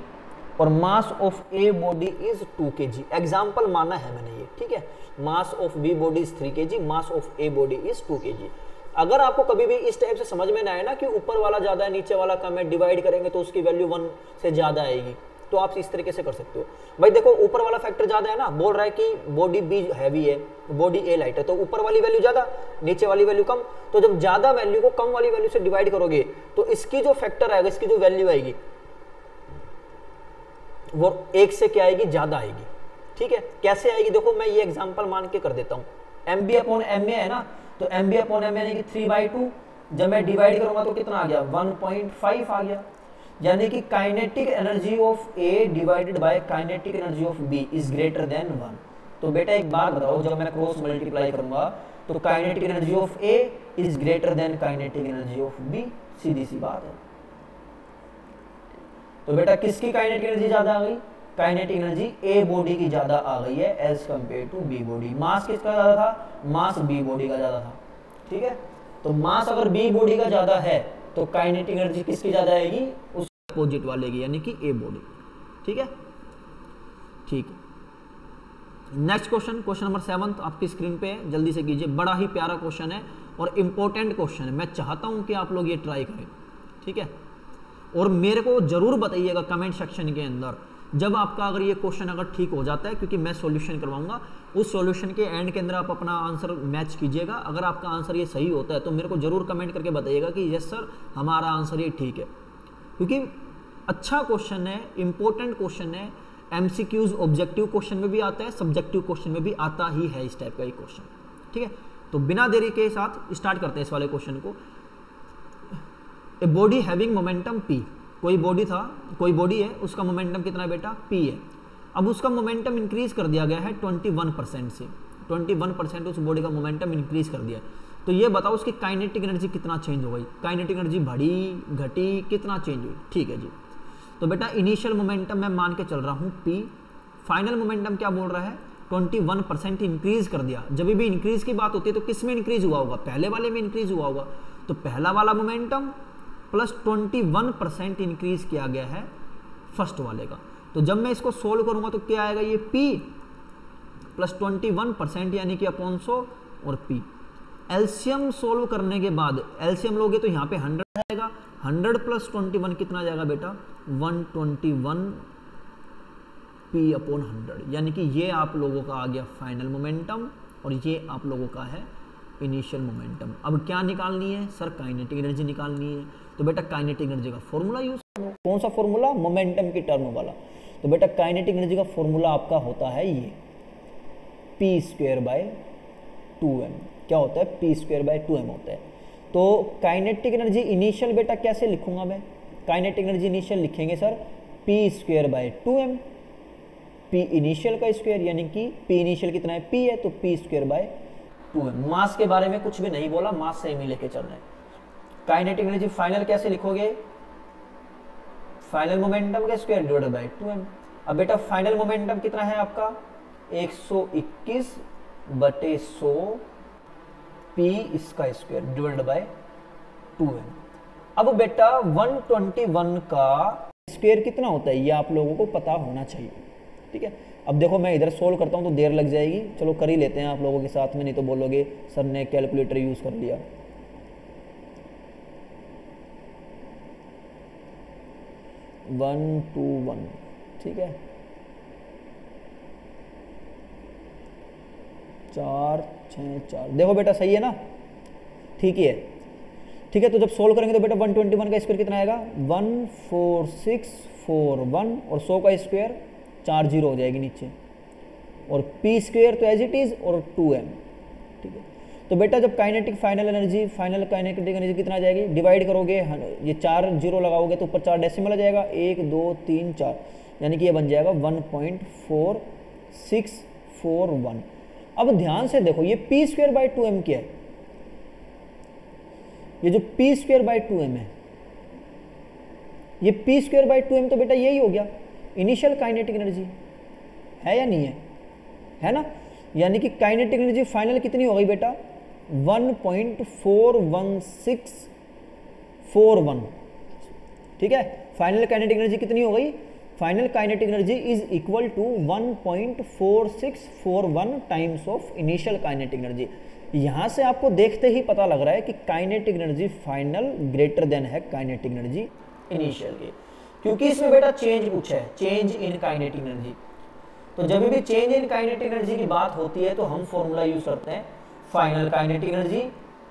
और mass of A body is 2 kg। Example माना है मैंने ये, ठीक है। Mass of B body is 3 kg, mass of A body is 2 kg। अगर आपको कभी भी इस टाइप से समझ में ना आए ना कि ऊपर वाला ज्यादा है नीचे वाला कम है, डिवाइड करेंगे तो उसकी वैल्यू 1 से ज्यादा आएगी, तो आप इस तरीके से कर सकते हो। भाई देखो, ऊपर वाला फैक्टर ज्यादा है ना, बोल रहा है कि बॉडी बी हैवी है, बॉडी ए लाइट है, तो ऊपर वाली वैल्यू ज्यादा, नीचे वाली वैल्यू कम। तो जब ज्यादा वैल्यू को कम वाली वैल्यू से डिवाइड करोगे तो इसकी जो फैक्टर आएगा, इसकी जो वैल्यू आएगी वो 1 से क्या आएगी, ज्यादा आएगी, ठीक है। कैसे आएगी देखो, मैं ये एग्जांपल मान के कर देता हूँ। mb अपॉन ma है ना, तो mb अपॉन ma यानी कि 3/2, जब मैं डिवाइड करूंगा तो कितना आ गया, 1.5 आ गया। यानी कि kinetic energy of A divided by kinetic energy of B is greater than 1। तो बेटा एक बात बताओ, जब मैं क्रॉस मल्टीप्लाई करूंगा तो kinetic energy of A is greater than kinetic energy of B, सीधी सी बात है। तो बेटा किसकी काइनेटिक एनर्जी ज्यादा आ गई, काइनेटिक एनर्जी ए बॉडी की ज्यादा आ गई है as compare to B body. Mass किसका ज्यादा था? मास बी बॉडी का ज्यादा था। ठीक है, तो मास अगर बी बॉडी का ज्यादा है तो काइनेटिक एनर्जी किसकी ज्यादा आएगी? उस अपोजिट वाले की, यानी कि ए बॉडी। ठीक है, ठीक है। नेक्स्ट क्वेश्चन, क्वेश्चन नंबर 7 आपकी स्क्रीन पे है, जल्दी से कीजिए। बड़ा ही प्यारा क्वेश्चन है और इंपॉर्टेंट क्वेश्चन है। मैं चाहता हूं कि आप लोग ये ट्राई करें। ठीक है, और मेरे को जरूर बताइएगा कमेंट सेक्शन के अंदर जब आपका अगर ये क्वेश्चन अगर ठीक हो जाता है, क्योंकि मैं सॉल्यूशन करवाऊंगा, उस सॉल्यूशन के एंड के अंदर आप अपना आंसर मैच कीजिएगा। अगर आपका आंसर ये सही होता है तो मेरे को जरूर कमेंट करके बताइएगा कि यस सर हमारा आंसर ये ठीक है, क्योंकि अच्छा क्वेश्चन है, इंपॉर्टेंट क्वेश्चन है। एमसीक्यूज ऑब्जेक्टिव क्वेश्चन में भी आता है, सब्जेक्टिव क्वेश्चन में भी आता ही है इस टाइप का एक क्वेश्चन। ठीक है, तो बिना देरी के साथ स्टार्ट करते हैं इस वाले क्वेश्चन को। ए बॉडी हैविंग मोमेंटम पी, कोई बॉडी था, कोई बॉडी है, उसका मोमेंटम कितना है बेटा? पी है। अब उसका मोमेंटम इंक्रीज कर दिया गया है 21% से, 21% उस बॉडी का मोमेंटम इंक्रीज कर दिया। तो ये बताओ उसकी काइनेटिक एनर्जी कितना चेंज हो गई? काइनेटिक एनर्जी बढ़ी, घटी, कितना चेंज हुई? ठीक है जी, तो बेटा इनिशियल मोमेंटम मैं मान के चल रहा हूँ पी, फाइनल मोमेंटम क्या बोल रहा है? 21% इंक्रीज कर दिया। जब भी इंक्रीज की बात होती है तो किस में इंक्रीज हुआ होगा? पहले वाले में इंक्रीज हुआ होगा। तो पहला वाला मोमेंटम प्लस 21% इंक्रीज किया गया है फर्स्ट वाले का। तो जब मैं इसको सोल्व करूंगा तो क्या आएगा? ये P प्लस 21% यानी कि अपॉन 100 और P। एलसीएम सोल्व करने के बाद एलसीएम लोगे तो यहाँ पे 100 आएगा, 100 प्लस 21 कितना जाएगा बेटा? 121 P अपॉन 100, यानी कि ये आप लोगों का आ गया फाइनल मोमेंटम और ये आप लोगों का है इनिशियल मोमेंटम। अब क्या निकालनी है सर? काइनेटिक एनर्जी निकालनी है। तो बेटा काइनेटिक एनर्जी का फॉर्मूला यूज करो। कौन सा फॉर्मूला? मोमेंटम की टर्म वाला। तो बेटा काइनेटिक एनर्जी का फॉर्मूला आपका होता है ये p²/2m। क्या होता है? p²/2m होता है। तो काइनेटिक एनर्जी इनिशियल बेटा कैसे लिखूंगा मैं? काइनेटिक एनर्जी इनिशियल लिखेंगे सर p²/2m, p इनिशियल का स्क्वायर, यानी कि p इनिशियल कितना है? p है, तो p²/2m। मास के बारे में कुछ भी नहीं बोला, मास सेम ही लेके चल रहे हैं। काइनेटिक एनर्जी फाइनल कैसे लिखोगे? फाइनल मोमेंटम का स्क्वायर डिवाइडेड बाय 2m। अब बेटा फाइनल मोमेंटम कितना है आपका? 121/100 p इसका स्क्वायर डिवाइडेड बाय 2m। अब बेटा 121 का स्क्वायर कितना होता है ये आप लोगों को पता होना चाहिए। ठीक है, अब देखो मैं इधर सोल्व करता हूं तो देर लग जाएगी, चलो कर ही लेते हैं आप लोगों के साथ में, नहीं तो बोलोगे सर ने कैलकुलेटर यूज कर लिया। 121, ठीक है, 4 6 4, देखो बेटा सही है ना? ठीक ही है। ठीक है, तो जब सोल्व करेंगे तो बेटा 121 का स्क्वायर कितना आएगा? 14641 और 100 का स्क्वायर 4 0 हो जाएगी नीचे, और p स्क्वायर तो एज इट इज और 2m। ठीक है, तो बेटा जब kinetic final energy, final kinetic energy कितना आ जाएगी? डिवाइड करोगे, ये 4 0 लगाओगे तो ऊपर 4 डेसिमल आ जाएगा, 1 2 3 4, यानी कि ये बन जाएगा 1.4641। अब ध्यान से देखो ये p²/2m क्या है? ये जो p²/2m है, ये p²/2m तो बेटा यही हो गया इनिशियल काइनेटिक एनर्जी, है या नहीं है? है ना? यानी कि काइनेटिक एनर्जी फाइनल कितनी हो गई बेटा? 1.41641। ठीक है, फाइनल काइनेटिक एनर्जी कितनी हो गई? Final kinetic energy is equal to 1.4641 times of initial kinetic energy. यहां से आपको देखते ही पता लग रहा है कि kinetic energy final greater than है काइनेटिक एनर्जी इनिशियल के, क्योंकि इसमें बेटा चेंज पूछा है, चेंज इन काइनेटिक एनर्जी। तो जब भी चेंज इन काइनेटिक एनर्जी की बात होती है तो हम फॉर्मूला यूज करते हैं final kinetic energy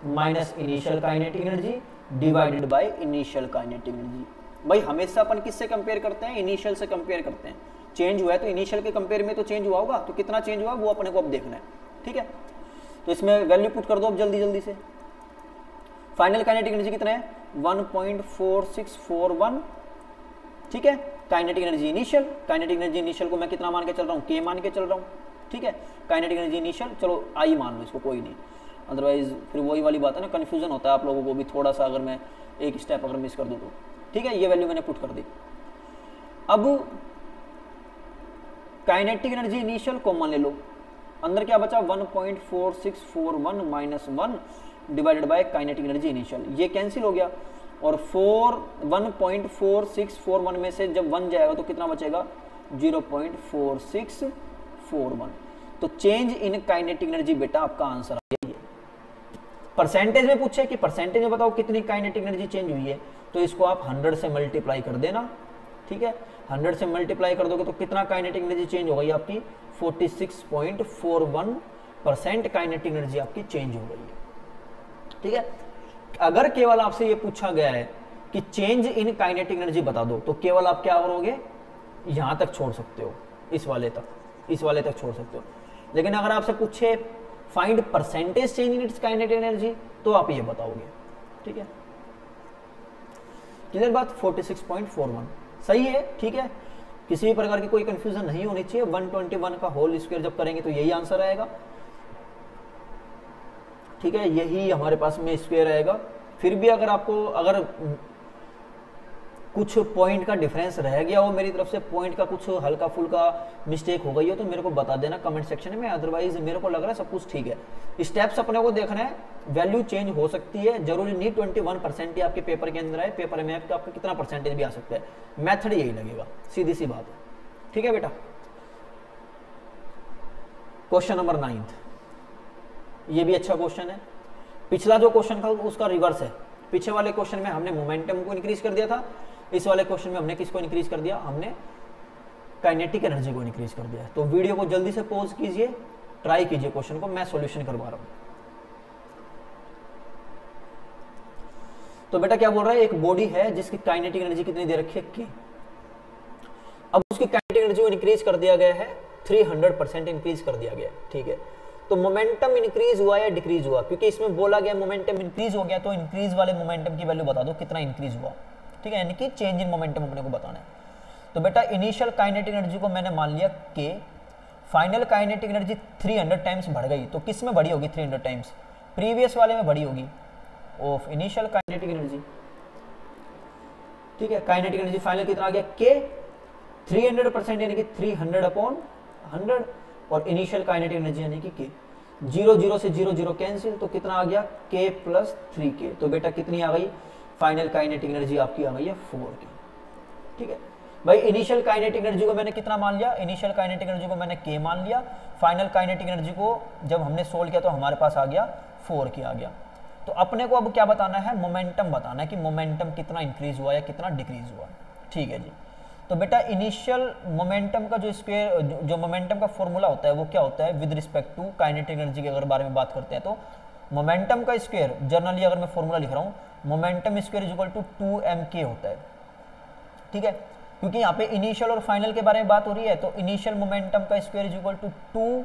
minus initial kinetic energy divided by initial kinetic energy. भाई हमेशा अपन किससे कंपेयर करते हैं? इनिशियल से कंपेयर करते हैं। चेंज हुआ है तो इनिशियल के कंपेयर में तो चेंज हुआ होगा, तो कितना चेंज हुआ वो अपने को अब देखना है। ठीक है, तो इसमें वैल्यू पुट कर दो अब जल्दी जल्दी से। फाइनल काइनेटिक एनर्जी कितना है? 1.4641। ठीक है, kinetic energy initial, kinetic energy initial को मैं कितना मान के चल रहा हूँ? k मान के चल रहा हूँ। ठीक है, काइनेटिक एनर्जी इनिशियल, चलो आई मान लो इसको, कोई नहीं, अदरवाइज फिर वही वाली बात है ना, कन्फ्यूजन होता है आप लोगों को भी थोड़ा सा, अगर मैं एक स्टेप अगर मिस कर दूँ तो। ठीक है, ये वैल्यू मैंने पुट कर दी। अब काइनेटिक एनर्जी इनिशियल कॉमन ले लो, अंदर क्या बचा 1.4641 minus 1 divided by kinetic energy initial, ये कैंसिल हो गया और 1.4641 में से जब 1 जाएगा तो कितना बचेगा 0.4641। तो चेंज इन काइनेटिक एनर्जी बेटा आपका आंसर आ गया। परसेंटेज में पूछे कि परसेंटेज में बताओ कितनी काइनेटिक एनर्जी चेंज हुई है, तो इसको आप 100 से मल्टीप्लाई कर देना, ठीक है। 100 से मल्टीप्लाई कर दोगे तो कितना काइनेटिक एनर्जी चेंज हो गई आपकी 46.41% काइनेटिक एनर्जी आपकी चेंज हो गई है, ठीक है। अगर केवल आपसे ये पूछा गया है कि चेंज इन काइनेटिक एनर्जी बता दो, तो केवल आप क्या करोगे, यहां तक छोड़ सकते हो, इस वाले तक छोड़ सकते हो। लेकिन अगर आपसे पूछे find percentage change in its kinetic energy, तो आप ये बताओगे, ठीक है। क्लियर बात, 46.41 सही है, ठीक है। किसी भी प्रकार की कोई कंफ्यूजन नहीं होनी चाहिए। 121 का होल स्क्वायर जब करेंगे तो यही आंसर आएगा, ठीक है, यही हमारे पास में स्क्वायर आएगा। फिर भी अगर कुछ पॉइंट का डिफरेंस रह गया हो मेरी तरफ से, पॉइंट का कुछ हल्का फुल्का मिस्टेक हो गई हो, तो मेरे को बता देना कमेंट सेक्शन में। अदरवाइज मेरे को लग रहा है सब कुछ ठीक है। स्टेप्स अपने को देखना है, वैल्यू चेंज हो सकती है, जरूरी नहीं 21% ही आपके पेपर के अंदर है, पेपर में आपका कितना परसेंटेज भी आ सकता है, मेथड यही लगेगा, सीधी सी बात है, ठीक है बेटा। क्वेश्चन नंबर 9, ये भी अच्छा क्वेश्चन है। पिछला जो क्वेश्चन था उसका रिवर्स है। पीछे वाले क्वेश्चन में हमने मोमेंटम को इंक्रीज कर दिया था, इस वाले क्वेश्चन में हमने किसको इंक्रीज कर दिया, हमने काइनेटिक एनर्जी को इंक्रीज कर दिया। तो वीडियो को जल्दी से पॉज कीजिए, ट्राई कीजिए क्वेश्चन को, मैं सॉल्यूशन करवा रहा हूं। तो बेटा क्या बोल रहा है, एक बॉडी है जिसकी काइनेटिक एनर्जी कितनी दे रखी है के, अब उसकी काइनेटिक एनर्जी को इंक्रीज कर दिया गया है, 300% इंक्रीज कर दिया गया, ठीक है। तो मोमेंटम इंक्रीज हुआ या डिक्रीज हुआ, क्योंकि इसमें बोला गया मोमेंटम इंक्रीज हो गया, तो इंक्रीज वाले मोमेंटम की वैल्यू बता दो कितना इंक्रीज हुआ, ठीक है, यानी कि चेंज इन मोमेंटम अपने को बताना है। तो बेटा इनिशियल काइनेटिक एनर्जी को मैंने मान लिया के, फाइनल काइनेटिक एनर्जी 300 टाइम्स बढ़ गई, तो किस में बढ़ी होगी 300 टाइम्स, प्रीवियस वाले में बढ़ी होगी ऑफ इनिशियल काइनेटिक एनर्जी, ठीक है। काइनेटिक एनर्जी फाइनल कितना आ गया के 300% यानी कि 300/100 और इनिशियल काइनेटिक एनर्जी यानी कि के 0 से 0 कैंसिल, तो कितना आ गया के प्लस 3k। तो बेटा कितनी आ गई फाइनल काइनेटिक एनर्जी आपकी आ गई है 4k, ठीक है भाई। इनिशियल काइनेटिक एनर्जी को मैंने कितना मान लिया, इनिशियल काइनेटिक एनर्जी को मैंने k मान लिया, फाइनल काइनेटिक एनर्जी को जब हमने सोल्व किया तो हमारे पास आ गया 4k आ गया। तो अपने को अब क्या बताना है, मोमेंटम बताना है कि मोमेंटम कितना इंक्रीज हुआ या कितना डिक्रीज हुआ, ठीक है जी। तो बेटा इनिशियल मोमेंटम का जो मोमेंटम का फॉर्मूला होता है वो क्या होता है, with respect to kinetic energy के अगर बारे में बात करते हैं तो मोमेंटम का स्क्वायर, जनरली अगर मैं फॉर्मूला लिख रहा हूँ, momentum square is equal to 2mk होता है, ठीक है। क्योंकि यहाँ पे इनिशियल और फाइनल के बारे में बात हो रही है, तो इनिशियल मोमेंटम का square is equal to 2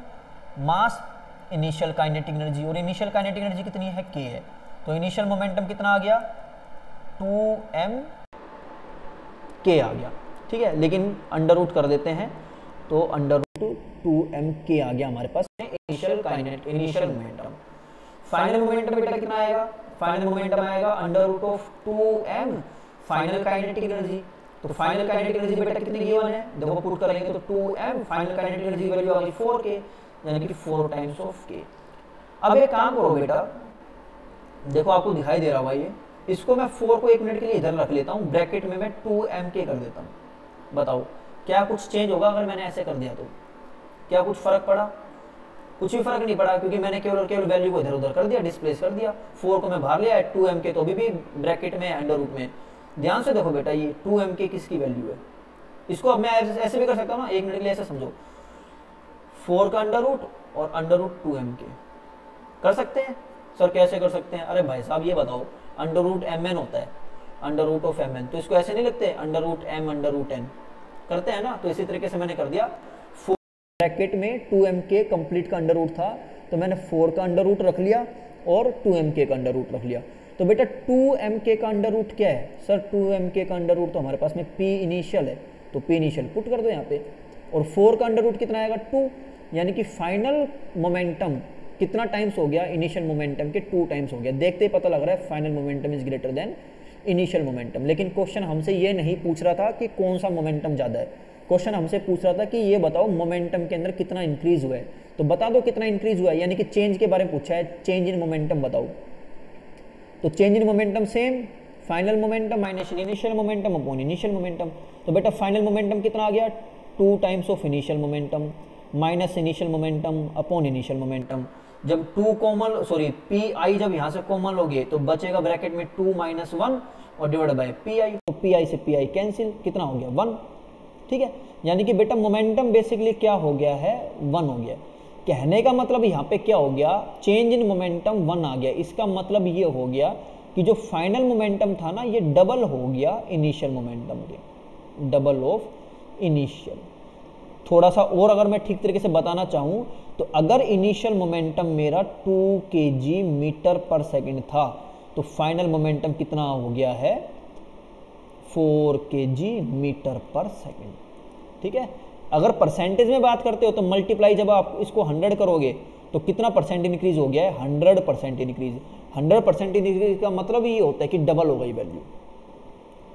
mass initial kinetic energy, और इनिशियल काइनेटिक एनर्जी कितनी है k है, तो इनिशियल मोमेंटम कितना आ गया 2mk आ गया, ठीक है। लेकिन अंडर रूट कर देते हैं, तो अंडर रूट 2mk आ गया हमारे पास इनिशियल मोमेंटम। फाइनल मोमेंटम बेटा कितना आएगा, फाइनल मोमेंटम आएगा under root of 2m final kinetic energy. तो फाइनल काइनेटिक एनर्जी बेटा कितनी गिवन है, देखो पुट करेंगे तो 2m final kinetic energy value आ गई 4k, यानी कि 4 टाइम्स ऑफ k। अब एक काम करो बेटा, देखो आपको दिखाई दे रहा होगा ये, इसको मैं 4 को 1 मिनट के लिए इधर रख लेता हूँ, ब्रैकेट में मैं 2mk कर देता हूँ। बताओ क्या कुछ चेंज होगा अगर मैंने ऐसे कर दिया, तो क्या कुछ फर्क पड़ा, कुछ भी फर्क नहीं पड़ा, क्योंकि मैंने केवल वैल्यू को इधर उधर कर दिया, डिस्प्लेस कर दिया। 4 को मैं बाहर लिया, 2mk तो अभी भी ब्रैकेट में अंडर रूट में। ध्यान से देखो बेटा, ये 2mk किसकी वैल्यू है, इसको अब मैं ऐसे भी कर सकता हूँ ना, 1 मिनट के लिए ऐसे समझो, 4 का अंडर रूट और अंडर रूट 2mk कर सकते हैं। सर कैसे कर सकते हैं, अरे भाई साहब ये बताओ, अंडर रूट mn होता है, अंडर रूट ऑफ mn, तो इसको ऐसे नहीं लिखते under root m under root n, करते हैं ना। तो इसी तरीके से मैंने कर दिया, 4 ब्रैकेट में 2mk कंप्लीट का अंडर रूट था, तो मैंने 4 का अंडर रूट रख लिया और 2mk का अंडर रूट रख लिया। तो बेटा 2mk का अंडर रूट क्या है, सर 2mk का अंडर रूट तो हमारे पास में p इनिशियल है, तो p इनिशियल पुट कर दो यहाँ पे, और 4 का अंडर रूट कितना आएगा 2, यानी कि फाइनल मोमेंटम कितना टाइम्स हो गया, इनिशियल मोमेंटम के 2 टाइम्स हो गया। देखते ही पता लग रहा है final momentum is greater then initial momentum. लेकिन क्वेश्चन हमसे ये नहीं पूछ रहा था कि कौन सा मोमेंटम ज़्यादा है, क्वेश्चन हमसे पूछ रहा था कि ये बताओ मोमेंटम के अंदर कितना इंक्रीज हुआ है, तो बता दो कितना इंक्रीज हुआ है, यानी कि चेंज के बारे में पूछा है, चेंज इन मोमेंटम बताओ। तो change in momentum same, final momentum minus initial momentum upon initial momentum. तो बेटा फाइनल मोमेंटम कितना आ गया, 2 times of initial momentum minus initial momentum upon initial momentum. जब 2 कॉमन सॉरी पी आई जब यहाँ से कॉमन लोगे तो बचेगा ब्रैकेट में 2 - 1 और डिवाइड बाय पी आई, तो पी आई से पी आई कैंसिल, कितना हो गया 1। ठीक है, यानी कि बेटा मोमेंटम बेसिकली क्या हो गया है 1 हो गया। कहने का मतलब यहाँ पे क्या हो गया, चेंज इन मोमेंटम 1 आ गया। इसका मतलब ये हो गया कि जो फाइनल मोमेंटम था ना ये डबल हो गया इनिशियल मोमेंटम के, डबल ऑफ इनिशियल। थोड़ा सा और अगर मैं ठीक तरीके से बताना चाहूँ तो अगर इनिशियल मोमेंटम मेरा 2 kg मीटर पर सेकंड था तो फाइनल मोमेंटम कितना हो गया है 4 kg मीटर पर सेकंड। ठीक है, अगर परसेंटेज में बात करते हो तो मल्टीप्लाई जब आप इसको 100 करोगे तो कितना परसेंट इंक्रीज हो गया है 100% इंक्रीज। 100% इंक्रीज का मतलब ये होता है कि डबल हो गई वैल्यू।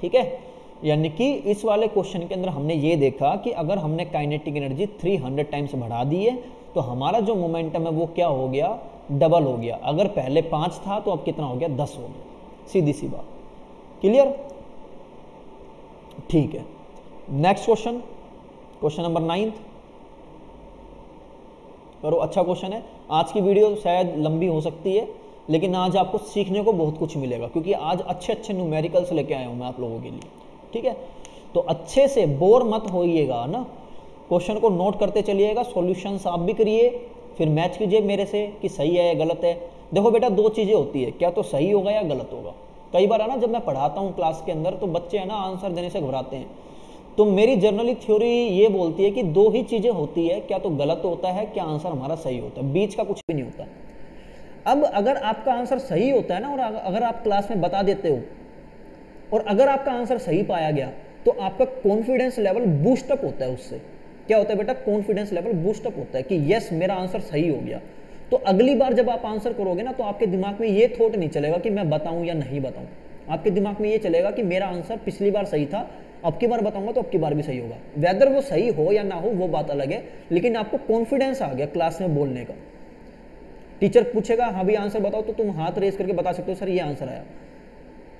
ठीक है, यानी कि इस वाले क्वेश्चन के अंदर हमने ये देखा कि अगर हमने काइनेटिक एनर्जी 300 टाइम्स बढ़ा दी है तो हमारा जो मोमेंटम है वो क्या हो गया, डबल हो गया। अगर पहले 5 था तो अब कितना हो गया 10 हो गया, सीधी सी बात। क्लियर? ठीक है, नेक्स्ट क्वेश्चन, क्वेश्चन नंबर 9 करो। अच्छा क्वेश्चन है। आज की वीडियो शायद लंबी हो सकती है लेकिन आज आपको सीखने को बहुत कुछ मिलेगा क्योंकि आज अच्छे अच्छे न्यूमेरिकल्स लेके आया हूं मैं आप लोगों के लिए। ठीक है, तो अच्छे से बोर मत होइएगा ना, क्वेश्चन को नोट करते चलिएगा, सॉल्यूशंस आप भी करिए, फिर मैच कीजिए मेरे से कि सही है या गलत है। देखो बेटा 2 चीज़ें होती है, क्या तो सही होगा या गलत होगा। कई बार है ना जब मैं पढ़ाता हूँ क्लास के अंदर तो बच्चे है ना आंसर देने से घबराते हैं, तो मेरी जनरली थ्योरी ये बोलती है कि 2 ही चीज़ें होती है, क्या तो गलत होता है, क्या आंसर हमारा सही होता है, बीच का कुछ भी नहीं होता। अब अगर आपका आंसर सही होता है ना और अगर आप क्लास में बता देते हो और अगर आपका आंसर सही पाया गया तो आपका कॉन्फिडेंस लेवल बूस्टअप होता है। उससे क्या होता है बेटा, कॉन्फिडेंस लेवल बूस्टअप होता है कि यस मेरा आंसर सही हो गया। तो अगली बार जब आप आंसर करोगे ना तो आपके दिमाग में ये थॉट नहीं चलेगा कि मैं बताऊं या नहीं बताऊं, आपके दिमाग में ये चलेगा कि मेरा आंसर पिछली बार सही था, अब की बार बताऊंगा तो अब की बार भी सही होगा। वेदर वो सही हो या ना हो वो बात अलग है, लेकिन आपको कॉन्फिडेंस आ गया क्लास में बोलने का। टीचर पूछेगा हाँ भी आंसर बताओ तो तुम हाथ रेस करके बता सकते हो सर ये आंसर आया।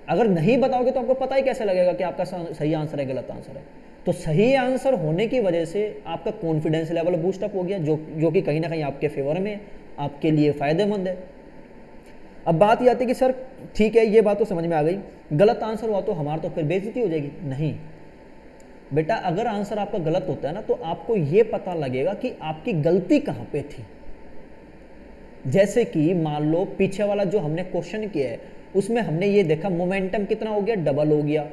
अगर नहीं बताओगे तो आपको पता ही कैसे लगेगा कि आपका सही आंसर है गलत आंसर है। तो सही आंसर होने की वजह से आपका कॉन्फिडेंस लेवल बूस्टअप हो गया, जो कि कहीं ना कहीं आपके फेवर में, आपके लिए फायदेमंद है। अब बात ये आती है कि सर ठीक है ये बात तो समझ में आ गई, गलत आंसर हुआ तो हमारा तो फिर बेइज्जती हो जाएगी। नहीं बेटा, अगर आंसर आपका गलत होता है ना तो आपको ये पता लगेगा कि आपकी गलती कहाँ पे थी। जैसे कि मान लो पीछे वाला जो हमने क्वेश्चन किया है उसमें हमने ये देखा मोमेंटम कितना हो गया, डबल हो गया।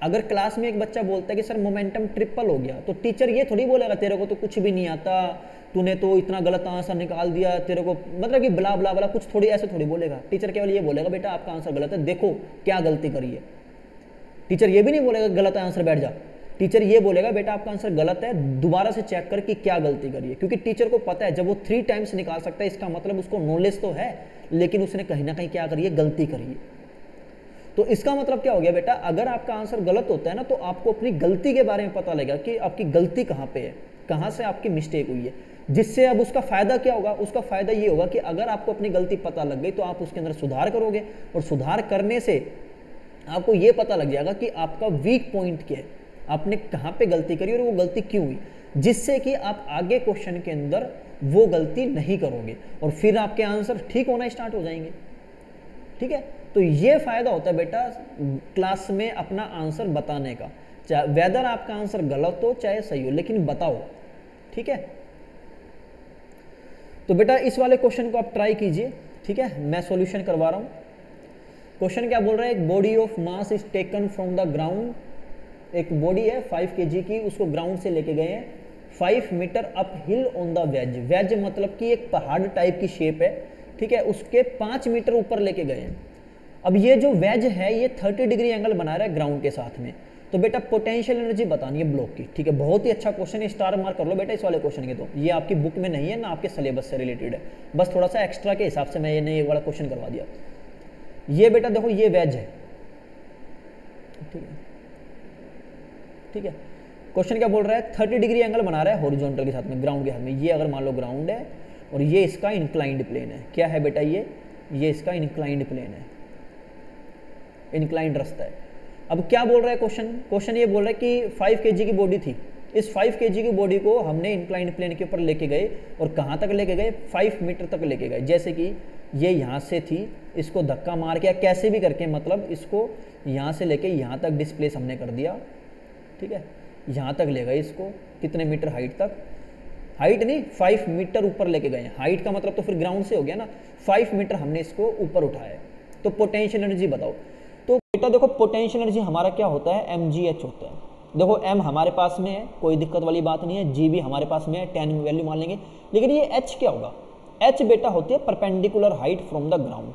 अगर क्लास में एक बच्चा बोलता है कि सर मोमेंटम ट्रिपल हो गया तो टीचर ये थोड़ी बोलेगा तेरे को तो कुछ भी नहीं आता, तूने तो इतना गलत आंसर निकाल दिया, तेरे को मतलब कि बला बला बला कुछ थोड़ी ऐसे थोड़ी बोलेगा। टीचर केवल ये बोलेगा बेटा आपका आंसर गलत है, देखो क्या गलती करी है। टीचर ये भी नहीं बोलेगा गलत आंसर बैठ जा, टीचर ये बोलेगा बेटा आपका आंसर गलत है, दोबारा से चेक कर कि क्या गलती करी है। क्योंकि टीचर को पता है जब वो 3 टाइम्स निकाल सकता है इसका मतलब उसको नॉलेज तो है, लेकिन उसने कहीं ना कहीं क्या करी है, गलती करी है। तो इसका मतलब क्या हो गया बेटा, अगर आपका आंसर गलत होता है ना तो आपको अपनी गलती के बारे में पता लगेगा कि आपकी गलती कहाँ पे है, कहाँ से आपकी मिस्टेक हुई है। जिससे अब उसका फायदा क्या होगा, उसका फायदा ये होगा कि अगर आपको अपनी गलती पता लग गई तो आप उसके अंदर सुधार करोगे और सुधार करने से आपको ये पता लग जाएगा कि आपका वीक पॉइंट क्या है, आपने कहाँ पे गलती करी और वो गलती क्यों हुई, जिससे कि आप आगे क्वेश्चन के अंदर वो गलती नहीं करोगे और फिर आपके आंसर ठीक होना स्टार्ट हो जाएंगे। ठीक है, तो ये फायदा होता है बेटा क्लास में अपना आंसर बताने का, चाहे वेदर आपका आंसर गलत हो चाहे सही हो, लेकिन बताओ। ठीक है, तो बेटा इस वाले क्वेश्चन को आप ट्राई कीजिए। ठीक है, मैं सॉल्यूशन करवा रहा हूं। क्वेश्चन क्या बोल रहा है, एक body of mass is taken from the ground, एक बॉडी है 5 kg की, उसको ग्राउंड से लेके गए हैं 5 metre up hill on the wedge. Wedge मतलब कि एक पहाड़ टाइप की शेप है। ठीक है, उसके 5 मीटर ऊपर लेके गए हैं। अब ये जो वेज है ये 30 डिग्री एंगल बना रहा है ग्राउंड के साथ में। तो बेटा पोटेंशियल एनर्जी बतानी है ब्लॉक की। ठीक है, बहुत ही अच्छा क्वेश्चन है, स्टार मार्क कर लो बेटा इस वाले क्वेश्चन के। तो ये आपकी बुक में नहीं है ना आपके सिलेबस से रिलेटेड है, बस थोड़ा सा एक्स्ट्रा के हिसाब से मैंने ये वाला क्वेश्चन करवा दिया। ये बेटा देखो ये वेज है। ठीक है, ठीक है, क्वेश्चन क्या बोल रहा है, 30 डिग्री एंगल बना रहा है हॉरिजॉन्टल के साथ में, ग्राउंड के साथ में। ये अगर मान लो ग्राउंड है और ये इसका इंक्लाइंड प्लेन है, क्या है बेटा ये इसका इंक्लाइंड प्लेन है, इंक्लाइंड रास्ता है। अब क्या बोल रहा है क्वेश्चन ये बोल रहा है कि 5 kg की बॉडी थी, इस 5 kg की बॉडी को हमने इंक्लाइंड प्लेन के ऊपर लेके गए और कहाँ तक लेके गए, 5 मीटर तक लेके गए। जैसे कि ये यहाँ से थी, इसको धक्का मार के कैसे भी करके, मतलब इसको यहाँ से लेके यहाँ तक डिस्प्लेस हमने कर दिया, ठीक है, यहाँ तक ले गए इसको, कितने मीटर हाइट तक, हाइट नहीं 5 मीटर ऊपर लेके गए। हाइट का मतलब तो फिर ग्राउंड से हो गया ना, 5 मीटर हमने इसको ऊपर उठाया। तो पोटेंशियल एनर्जी बताओ। तो बेटा देखो पोटेंशियल एनर्जी हमारा क्या होता है, mgh होता है। देखो m हमारे पास में है, कोई दिक्कत वाली बात नहीं है, g भी हमारे पास में है, 10 वैल्यू मान लेंगे। लेकिन ये h क्या होगा, h बेटा होती है perpendicular height from the ground,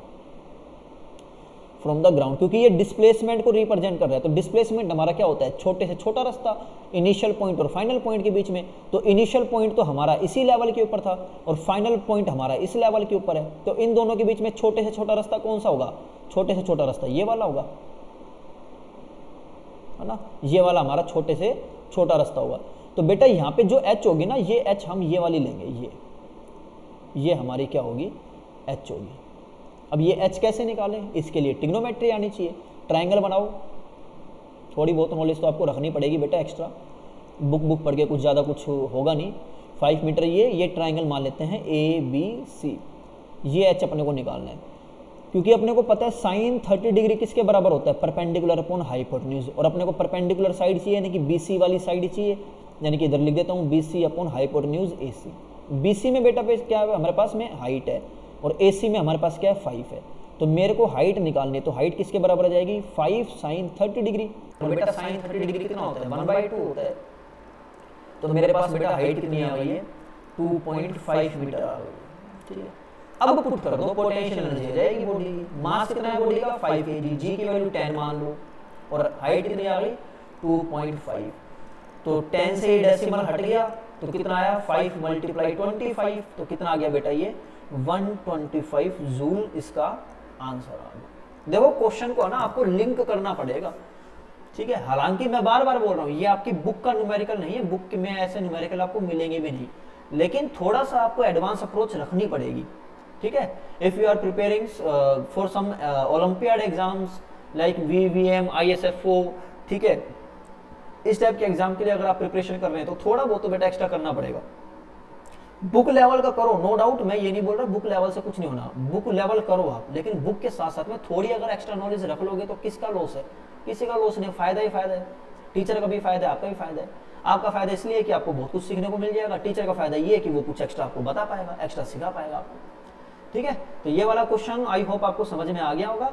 क्योंकि ये डिस्प्लेसमेंट को रिप्रेजेंट कर रहा है। तो डिस्प्लेसमेंट हमारा क्या होता है, छोटे से छोटा रास्ता इनिशियल पॉइंट और फाइनल पॉइंट के बीच में। तो इनिशियल पॉइंट तो हमारा इसी लेवल के ऊपर था और फाइनल पॉइंट हमारा इस लेवल के ऊपर है। तो इन दोनों के बीच में छोटे से छोटा रास्ता कौन सा होगा, छोटे से छोटा रास्ता ये वाला होगा, है ना, ये वाला हमारा छोटे से छोटा रास्ता होगा। तो बेटा यहाँ पे जो h होगी ना, ये h हम ये वाली लेंगे, ये हमारी क्या होगी, h होगी। अब ये h कैसे निकालें, इसके लिए ट्रिग्नोमेट्री आनी चाहिए। ट्रायंगल बनाओ, थोड़ी बहुत नॉलेज तो आपको रखनी पड़ेगी बेटा एक्स्ट्रा, बुक पढ़ के कुछ ज़्यादा कुछ होगा नहीं। 5 मीटर ये ट्रायंगल मान लेते हैं ABC, ये h अपने को निकालना है, क्योंकि अपने को पता है साइन 30 डिग्री किसके बराबर होता है, परपेंडिकुलर अपॉन हाइपोटेन्यूज। और अपने को परपेंडिकुलर साइड चाहिए, यानी कि BC वाली साइड चाहिए, यानी कि इधर लिख देता हूँ BC upon hypotenuse AC। BC में बेटा पे क्या है, हमारे पास में हाइट है, और AC में हमारे पास क्या है, 5 है। तो मेरे को हाइट निकालनी है, तो हाइट किसके बराबर आ जाएगी, 5 साइन 30 डिग्री। तो बेटा साइन 30 डिग्री कितना होता है, 1/2 होता है। तो मेरे पास बेटा हाइट कितनी आ गई है, 2.5 मीटर आ गई, ठीक है। अब पुट कर दो, पोटेंशियल एनर्जी आ जाएगी बॉडी की। मास कितना है बॉडी का, 5 kg, g की वैल्यू 10 मान लो, और हाइट कितनी आ गई, 2.5। तो 10 से डेसिमल हट गया तो कितना आया, 5 × 25, तो कितना आ गया बेटा, ये 125 जूल इसका आंसर आ गया। देखो क्वेश्चन को ना आपको लिंक करना पड़ेगा, ठीक है। हालांकि मैं बार बार बोल रहा हूँ, ये आपकी बुक का न्यूमेरिकल नहीं है, बुक में ऐसे न्यूमेरिकल आपको मिलेंगे भी नहीं, लेकिन थोड़ा सा आपको एडवांस अप्रोच रखनी पड़ेगी, ठीक है। If you are preparing for some Olympiad exams like VVM, ISFO, ठीक है, इस टाइप के एग्जाम के लिए अगर आप प्रिपरेशन कर रहे हैं तो थोड़ा बहुत तो बेटा एक्स्ट्रा करना पड़ेगा। बुक लेवल का करो, नो डाउट, मैं ये नहीं बोल रहा बुक लेवल से कुछ नहीं होना, बुक लेवल करो आप, लेकिन बुक के साथ साथ में थोड़ी अगर एक्स्ट्रा नॉलेज रख लोगे तो किसका लॉस है, किसी का लॉस नहीं, फायदा ही फायदा है। टीचर का भी फायदा है, आपका भी फायदा है। आपका फायदा इसलिए कि आपको बहुत कुछ सीखने को मिल जाएगा, टीचर का फायदा ये है कि वो कुछ एक्स्ट्रा आपको बता पाएगा, एक्स्ट्रा सिखा पाएगा आपको, ठीक है। तो ये वाला क्वेश्चन आई होप आपको समझ में आ गया होगा।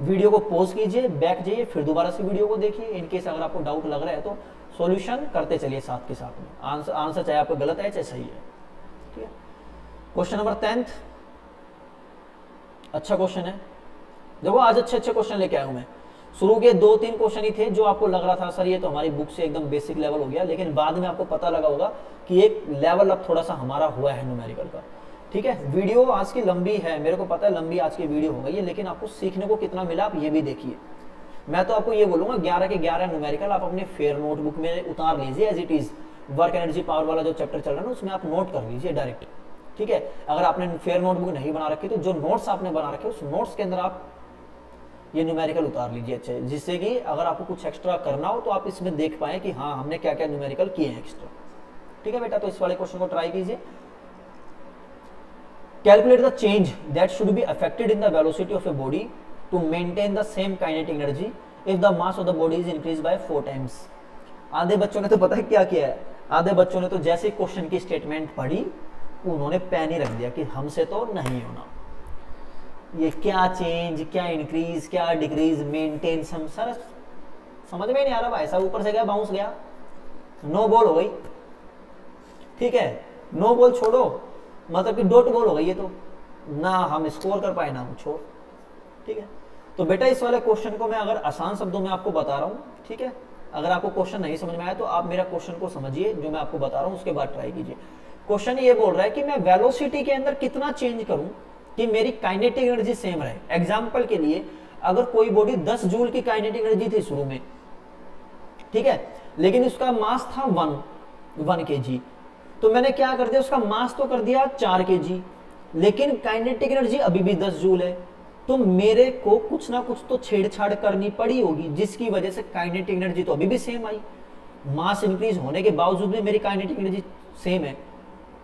वीडियो को पॉज कीजिए, बैक जाइए, फिर दोबारा से वीडियो को देखिए। इनकेस अगर आपको डाउट लग रहा है तो सॉल्यूशन करते चलिए साथ के साथ में। आंसर चाहे आपको गलत है चाहे सही है, ठीक है। क्वेश्चन नंबर 10, अच्छा क्वेश्चन है। देखो आज अच्छे क्वेश्चन लेके आया हूं मैं। शुरू के 2-3 क्वेश्चन ही थे जो आपको लग रहा था सर ये तो हमारी बुक से एकदम बेसिक लेवल हो गया, लेकिन बाद में आपको पता लगा होगा कि एक लेवल अब थोड़ा सा हमारा हुआ है न्यूमेरिकल का, ठीक है। वीडियो आज की लंबी है, मेरे को पता है लंबी आज की वीडियो हो गई है, लेकिन आपको सीखने को कितना मिला आप ये भी देखिए। मैं तो आपको ये बोलूंगा 11 के 11 न्यूमेरिकल आप अपने फेयर नोटबुक में उतार लीजिए as it is. Work energy power वाला जो चैप्टर चल रहा है ना उसमें आप नोट कर लीजिए डायरेक्ट, ठीक है। अगर आपने फेयर नोटबुक नहीं बना रखी तो जो नोट्स आपने बना रखे उस नोट्स के अंदर आप ये न्यूमेरिकल उतार लीजिए अच्छे, जिससे कि अगर आपको कुछ एक्स्ट्रा करना हो तो आप इसमें देख पाए कि हाँ हमने क्या क्या न्यूमेरिकल किए हैं एक्स्ट्रा, ठीक है बेटा। तो इस वाले क्वेश्चन को ट्राई कीजिए। Calculate the change that should be affected in the velocity of a body to maintain the same kinetic energy if the mass of the body is increased by 4 times। आधे बच्चों ने तो पता है क्या किया है, आधे बच्चों ने तो जैसे क्वेश्चन की स्टेटमेंट पढ़ी उन्होंने पेन ही रख दिया कि हमसे तो नहीं होना। ये क्या चेंज, क्या इंक्रीज, क्या डिक्रीज, मेंटेन, सम सर समझ में नहीं आ रहा भाई साहब। ऊपर से गया बाउंस गया, नो बॉल हो गई, ठीक है। नो बॉल छोड़ो, मतलब कि डॉट बॉल हो गई, ये तो ना हम स्कोर कर पाए ना कुछ और, ठीक है। तो बेटा इस वाले क्वेश्चन को मैं अगर आसान शब्दों में आपको बता रहा हूं, ठीक है। अगर आपको क्वेश्चन नहीं समझ में आया तो आप मेरा क्वेश्चन को समझिए जो मैं आपको बता रहा हूं, उसके बाद ट्राई कीजिए। क्वेश्चन ये बोल रहा है कि मैं वेलोसिटी के अंदर कितना चेंज करूं कि मेरी काइनेटिक एनर्जी सेम रहे। एग्जाम्पल के लिए अगर कोई बॉडी 10 जूल की काइनेटिक एनर्जी थी शुरू में, ठीक है, लेकिन उसका मास था 1 kg। तो मैंने क्या कर दिया, उसका मास तो कर दिया 4 kg, लेकिन काइनेटिक एनर्जी अभी भी 10 जूल है। तो मेरे को कुछ ना कुछ तो छेड़छाड़ करनी पड़ी होगी, जिसकी वजह से काइनेटिक एनर्जी तो अभी भी सेम आई। मास इंक्रीज होने के बावजूद भी मेरी काइनेटिक एनर्जी सेम है,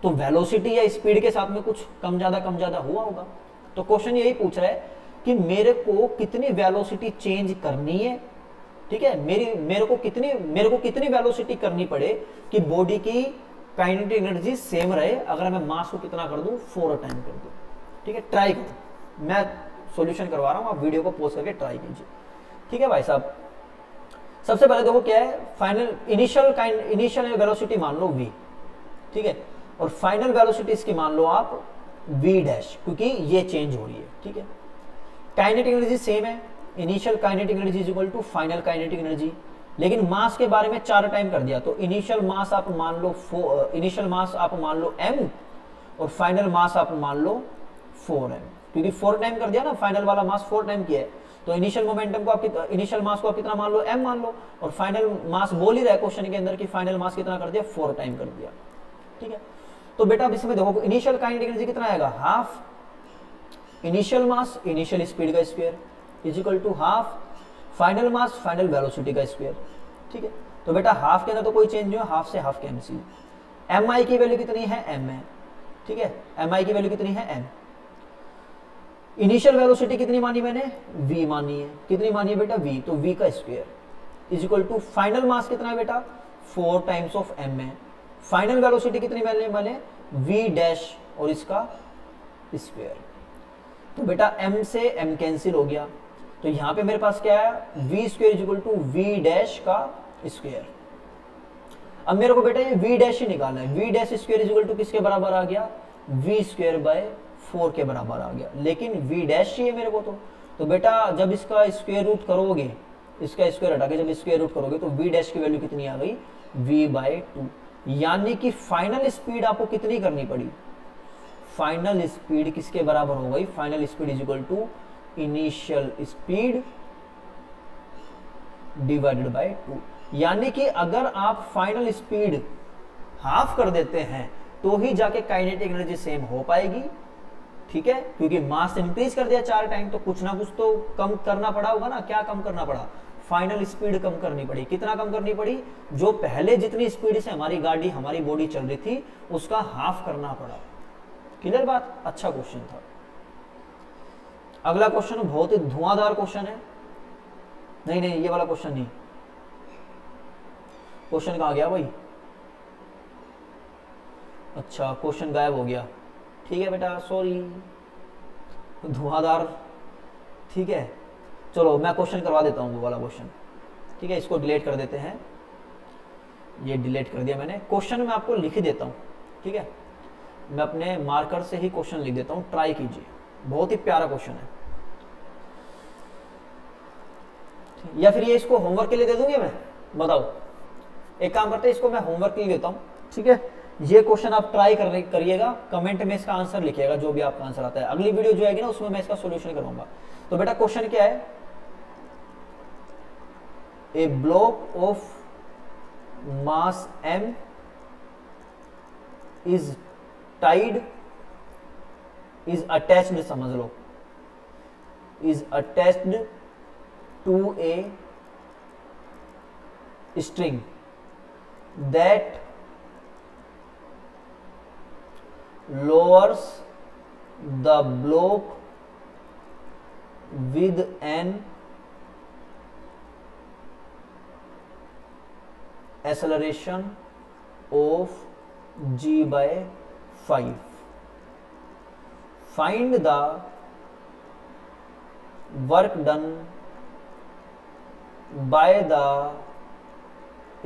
तो वेलोसिटी या स्पीड के साथ में कुछ कम ज्यादा हुआ होगा। तो क्वेश्चन यही पूछ रहा है कि मेरे को कितनी वेलोसिटी चेंज करनी है, ठीक है, मेरे को कितनी वेलोसिटी करनी पड़े कि बॉडी की काइनेटिक एनर्जी सेम रहे, अगर मैं मास को कितना कर दूं, 4 टाइम कर दूं। ठीक है, ट्राई करो, मैं सॉल्यूशन करवा रहा हूं, आप वीडियो को पॉज करके ट्राई कीजिए। ठीक है भाई साहब, सबसे पहले देखो क्या है, फाइनल इनिशियल वेलोसिटी मान लो v, ठीक है, और फाइनल वेलोसिटी इसकी मान लो आप v डैश, क्योंकि ये चेंज हो रही है। ठीक है, काइनेटिक एनर्जी सेम है, initial kinetic energy is equal to final kinetic energy, लेकिन मास के बारे में 4 टाइम कर दिया, तो इनिशियल मास आप मान लो m और फाइनल मास आप मान लो 4m, क्योंकि 4 टाइम कर दिया ना, फाइनल वाला मास 4 टाइम किया है, तो इनिशियल मोमेंटम को आप इनिशियल मास को आप कितना मान लो, m मान लो, और फाइनल मास बोल ही रहा है क्वेश्चन के अंदर कि फाइनल मास कितना कर दिया, 4 टाइम कर दिया। ठीक है, तो बेटा अब इसमें देखो इनिशियल काइनेटिक एनर्जी कितना आएगा, half initial mass initial speed का square is equal to half final mass final velocity का स्क्वायर। ठीक है, तो बेटा हाफ के अंदर तो कोई चेंज नहीं है, हाफ से हाफ कैंसिल। एम आई की वैल्यू कितनी है, m है। ठीक है, एम आई की वैल्यू कितनी है, m। इनिशियल वेलोसिटी कितनी मानी मैंने, v मानी है, कितनी मानी है बेटा, v, तो v का square is equal to final mass कितना है बेटा, 4 टाइम्स ऑफ m है। फाइनल वेलोसिटी कितनी मैंने v डैश और इसका स्क्वायर, तो बेटा m से m कैंसिल हो गया, तो यहां पे मेरे पास क्या है, v square is equal to v dash का स्क्वायर। अब मेरे को बेटा ये v डैश ही निकालना है, v dash square is equal to किसके बराबर आ गया, v स्क्वायर बाय 4 के बराबर आ गया, लेकिन v डैश चाहिए मेरे को। तो बेटा जब इसका स्क्वायर रूट करोगे, इसका स्क्वायर हटा के जब स्क्वायर रूट करोगे, तो v डैश की वैल्यू कितनी आ गई, v बाय 2, यानी कि फाइनल स्पीड आपको कितनी करनी पड़ी, फाइनल स्पीड किसके बराबर हो गई, final speed is equal to initial speed divided by 2, यानी कि अगर आप फाइनल स्पीड हाफ कर देते हैं तो ही जाके काइनेटिक एनर्जी सेम हो पाएगी। ठीक है, क्योंकि मास इंक्रीज कर दिया 4 टाइम, तो कुछ ना कुछ तो कम करना पड़ा होगा ना, क्या कम करना पड़ा, फाइनल स्पीड कम करनी पड़ी। कितना कम करनी पड़ी, जो पहले जितनी स्पीड से हमारी गाड़ी हमारी बॉडी चल रही थी उसका हाफ करना पड़ा। क्लियर बात, अच्छा क्वेश्चन था। अगला क्वेश्चन बहुत ही धुआंधार क्वेश्चन है, नहीं ये वाला क्वेश्चन नहीं, क्वेश्चन कहां गया भाई, अच्छा क्वेश्चन गायब हो गया। ठीक है बेटा, सॉरी, धुआंधार। ठीक है, चलो मैं क्वेश्चन करवा देता हूँ वो वाला क्वेश्चन। ठीक है, इसको डिलीट कर देते हैं, ये डिलीट कर दिया मैंने। क्वेश्चन मैं आपको लिख देता हूँ, ठीक है, मैं अपने मार्कर से ही क्वेश्चन लिख देता हूँ, ट्राई कीजिए, बहुत ही प्यारा क्वेश्चन है। या फिर ये इसको होमवर्क के लिए दे दूंगी मैं, बताओ, एक काम करते हैं, इसको मैं होमवर्क के लिए देता हूँ। ठीक है, ये क्वेश्चन आप ट्राई करिएगा, कमेंट में इसका आंसर लिखिएगा, जो भी आपका आंसर आता है। अगली वीडियो जो आएगी ना उसमें मैं इसका सॉल्यूशन करवाऊंगा। तो बेटा क्वेश्चन क्या है, a block of mass m is tied, is attached, समझ लो, is attached to a string that lowers the block with an acceleration of g by 5. Find the work done by the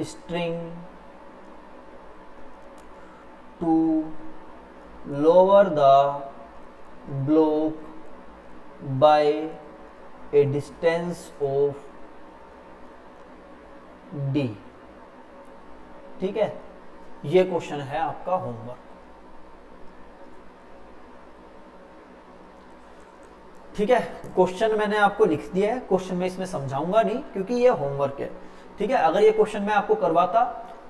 string to lower the block by a distance of d। ठीक है, ये question है आपका homework. ठीक है, question मैंने आपको लिख दिया है, क्वेश्चन में इसमें समझाऊंगा नहीं क्योंकि ये होमवर्क है। ठीक है। अगर ये क्वेश्चन मैं आपको करवाता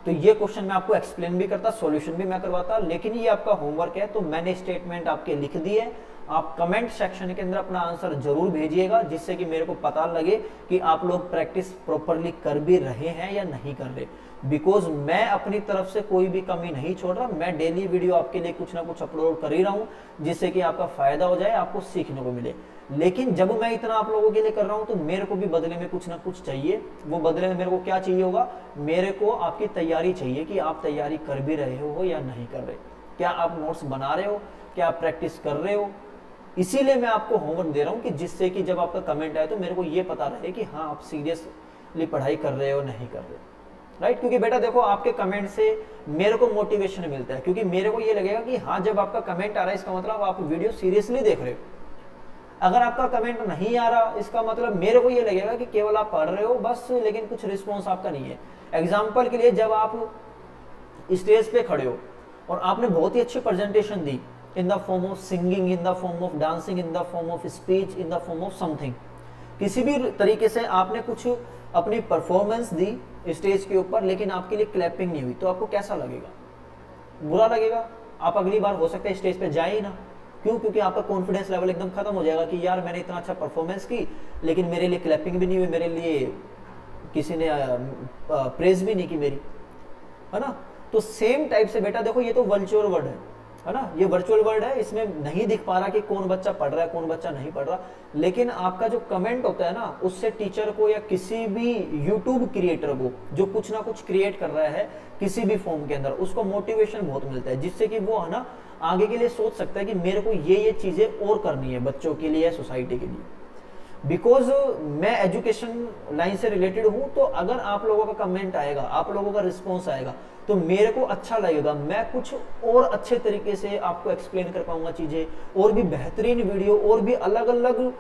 तो ये क्वेश्चन मैं आपको एक्सप्लेन भी करता, सॉल्यूशन भी मैं करवाता, लेकिन ये आपका होमवर्क है तो मैंने स्टेटमेंट आपके लिख दी है। आप कमेंट सेक्शन के अंदर अपना आंसर जरूर भेजिएगा, जिससे कि मेरे को पता लगे कि आप लोग प्रैक्टिस प्रॉपरली कर भी रहे हैं या नहीं कर रहे। बिकॉज मैं अपनी तरफ से कोई भी कमी नहीं छोड़ रहा, मैं डेली वीडियो आपके लिए कुछ ना कुछ अपलोड कर ही रहा हूँ, जिससे कि आपका फायदा हो जाए, आपको सीखने को मिले। लेकिन जब मैं इतना आप लोगों के लिए कर रहा हूं तो मेरे को भी बदले में कुछ ना कुछ चाहिए। वो बदले में मेरे को क्या चाहिए होगा, मेरे को आपकी तैयारी चाहिए कि आप तैयारी कर भी रहे हो या नहीं कर रहे, क्या आप नोट्स बना रहे हो, क्या आप प्रैक्टिस कर रहे हो। इसीलिए मैं आपको होमवर्क दे रहा हूं कि जिससे कि जब आपका कमेंट आए तो मेरे को ये पता रहे कि हाँ आप सीरियसली पढ़ाई कर रहे हो नहीं कर रहे, राइट। क्योंकि बेटा देखो आपके कमेंट से मेरे को मोटिवेशन मिलता है, क्योंकि मेरे को ये लगेगा कि हाँ जब आपका कमेंट आ रहा है इसका मतलब आप वीडियो सीरियसली देख रहे हो। अगर आपका कमेंट नहीं आ रहा इसका मतलब मेरे को ये लगेगा कि केवल आप पढ़ रहे हो बस, लेकिन कुछ रिस्पॉन्स आपका नहीं है। एग्जाम्पल के लिए, जब आप स्टेज पे खड़े हो और आपने बहुत ही अच्छी presentation the in the form of singing, in the form of dancing, in the form of speech, in the form of something, किसी भी तरीके से आपने कुछ अपनी परफॉर्मेंस दी स्टेज के ऊपर, लेकिन आपके लिए क्लैपिंग नहीं हुई, तो आपको कैसा लगेगा? बुरा लगेगा। आप अगली बार हो सकता है स्टेज पे जाए ही ना। क्यों? क्योंकि आपका कॉन्फिडेंस लेवल एकदम खत्म हो जाएगा कि यार मैंने इतना अच्छा परफॉर्मेंस की लेकिन मेरे लिए क्लैपिंग भी नहीं हुई, मेरे लिए किसी ने प्रेज भी नहीं की मेरी, है ना। तो सेम टाइप से बेटा देखो ये तो वर्चुअल वर्ड है ना, ये वर्चुअल वर्ड है, इसमें नहीं दिख पा रहा कि कौन बच्चा पढ़ रहा है कौन बच्चा नहीं पढ़ रहा, लेकिन आपका जो कमेंट होता है ना उससे टीचर को या किसी भी यूट्यूब क्रिएटर को जो कुछ ना कुछ क्रिएट कर रहा है किसी भी फॉर्म के अंदर, उसको मोटिवेशन बहुत मिलता है, जिससे कि वो है ना आगे के लिए सोच सकता है कि मेरे को ये चीजें और करनी है बच्चों के लिए, सोसाइटी के लिए। बिकॉज मैं एजुकेशन लाइन से रिलेटेड हूं, तो अगर आप लोगों का कमेंट आएगा, आप लोगों का रिस्पॉन्स आएगा, तो मेरे को अच्छा लगेगा, मैं कुछ और अच्छे तरीके से आपको एक्सप्लेन कर पाऊंगा चीजें, और भी बेहतरीन वीडियो और भी अलग अलग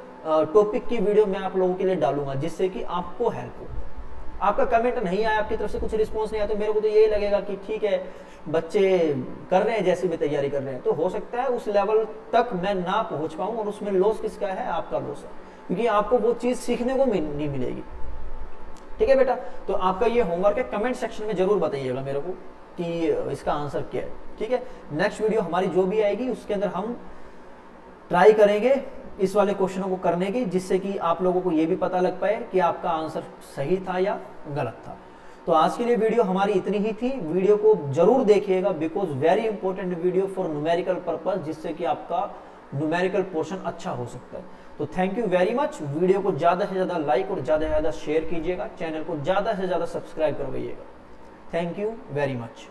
टॉपिक की वीडियो मैं आप लोगों के लिए डालूंगा, जिससे कि आपको हेल्प हो। आपका कमेंट नहीं आया, आपकी तरफ से कुछ रिस्पॉन्स नहीं आया, तो मेरे को तो यही लगेगा कि ठीक है बच्चे कर रहे हैं जैसे भी तैयारी कर रहे हैं, तो हो सकता है उस लेवल तक मैं ना पहुंच पाऊं, और उसमें लॉस किसका है? आपका लॉस है, क्योंकि आपको वो चीज सीखने को नहीं मिलेगी। ठीक है बेटा, तो आपका ये होमवर्क है, कमेंट सेक्शन में जरूर बताइएगा मेरे को कि इसका आंसर क्या है। ठीक है, नेक्स्ट वीडियो हमारी जो भी आएगी उसके अंदर हम ट्राई करेंगे इस वाले क्वेश्चनों को करने की, जिससे कि आप लोगों को ये भी पता लग पाए कि आपका आंसर सही था या गलत था। तो आज के लिए वीडियो हमारी इतनी ही थी। वीडियो को जरूर देखिएगा, because very important video for numerical purpose, जिससे कि आपका न्यूमेरिकल पोर्शन अच्छा हो सकता है। तो thank you very much. Video को ज्यादा से ज्यादा लाइक और ज्यादा से ज्यादा शेयर कीजिएगा, चैनल को ज्यादा से ज्यादा सब्सक्राइब करवाइएगा। Thank you very much.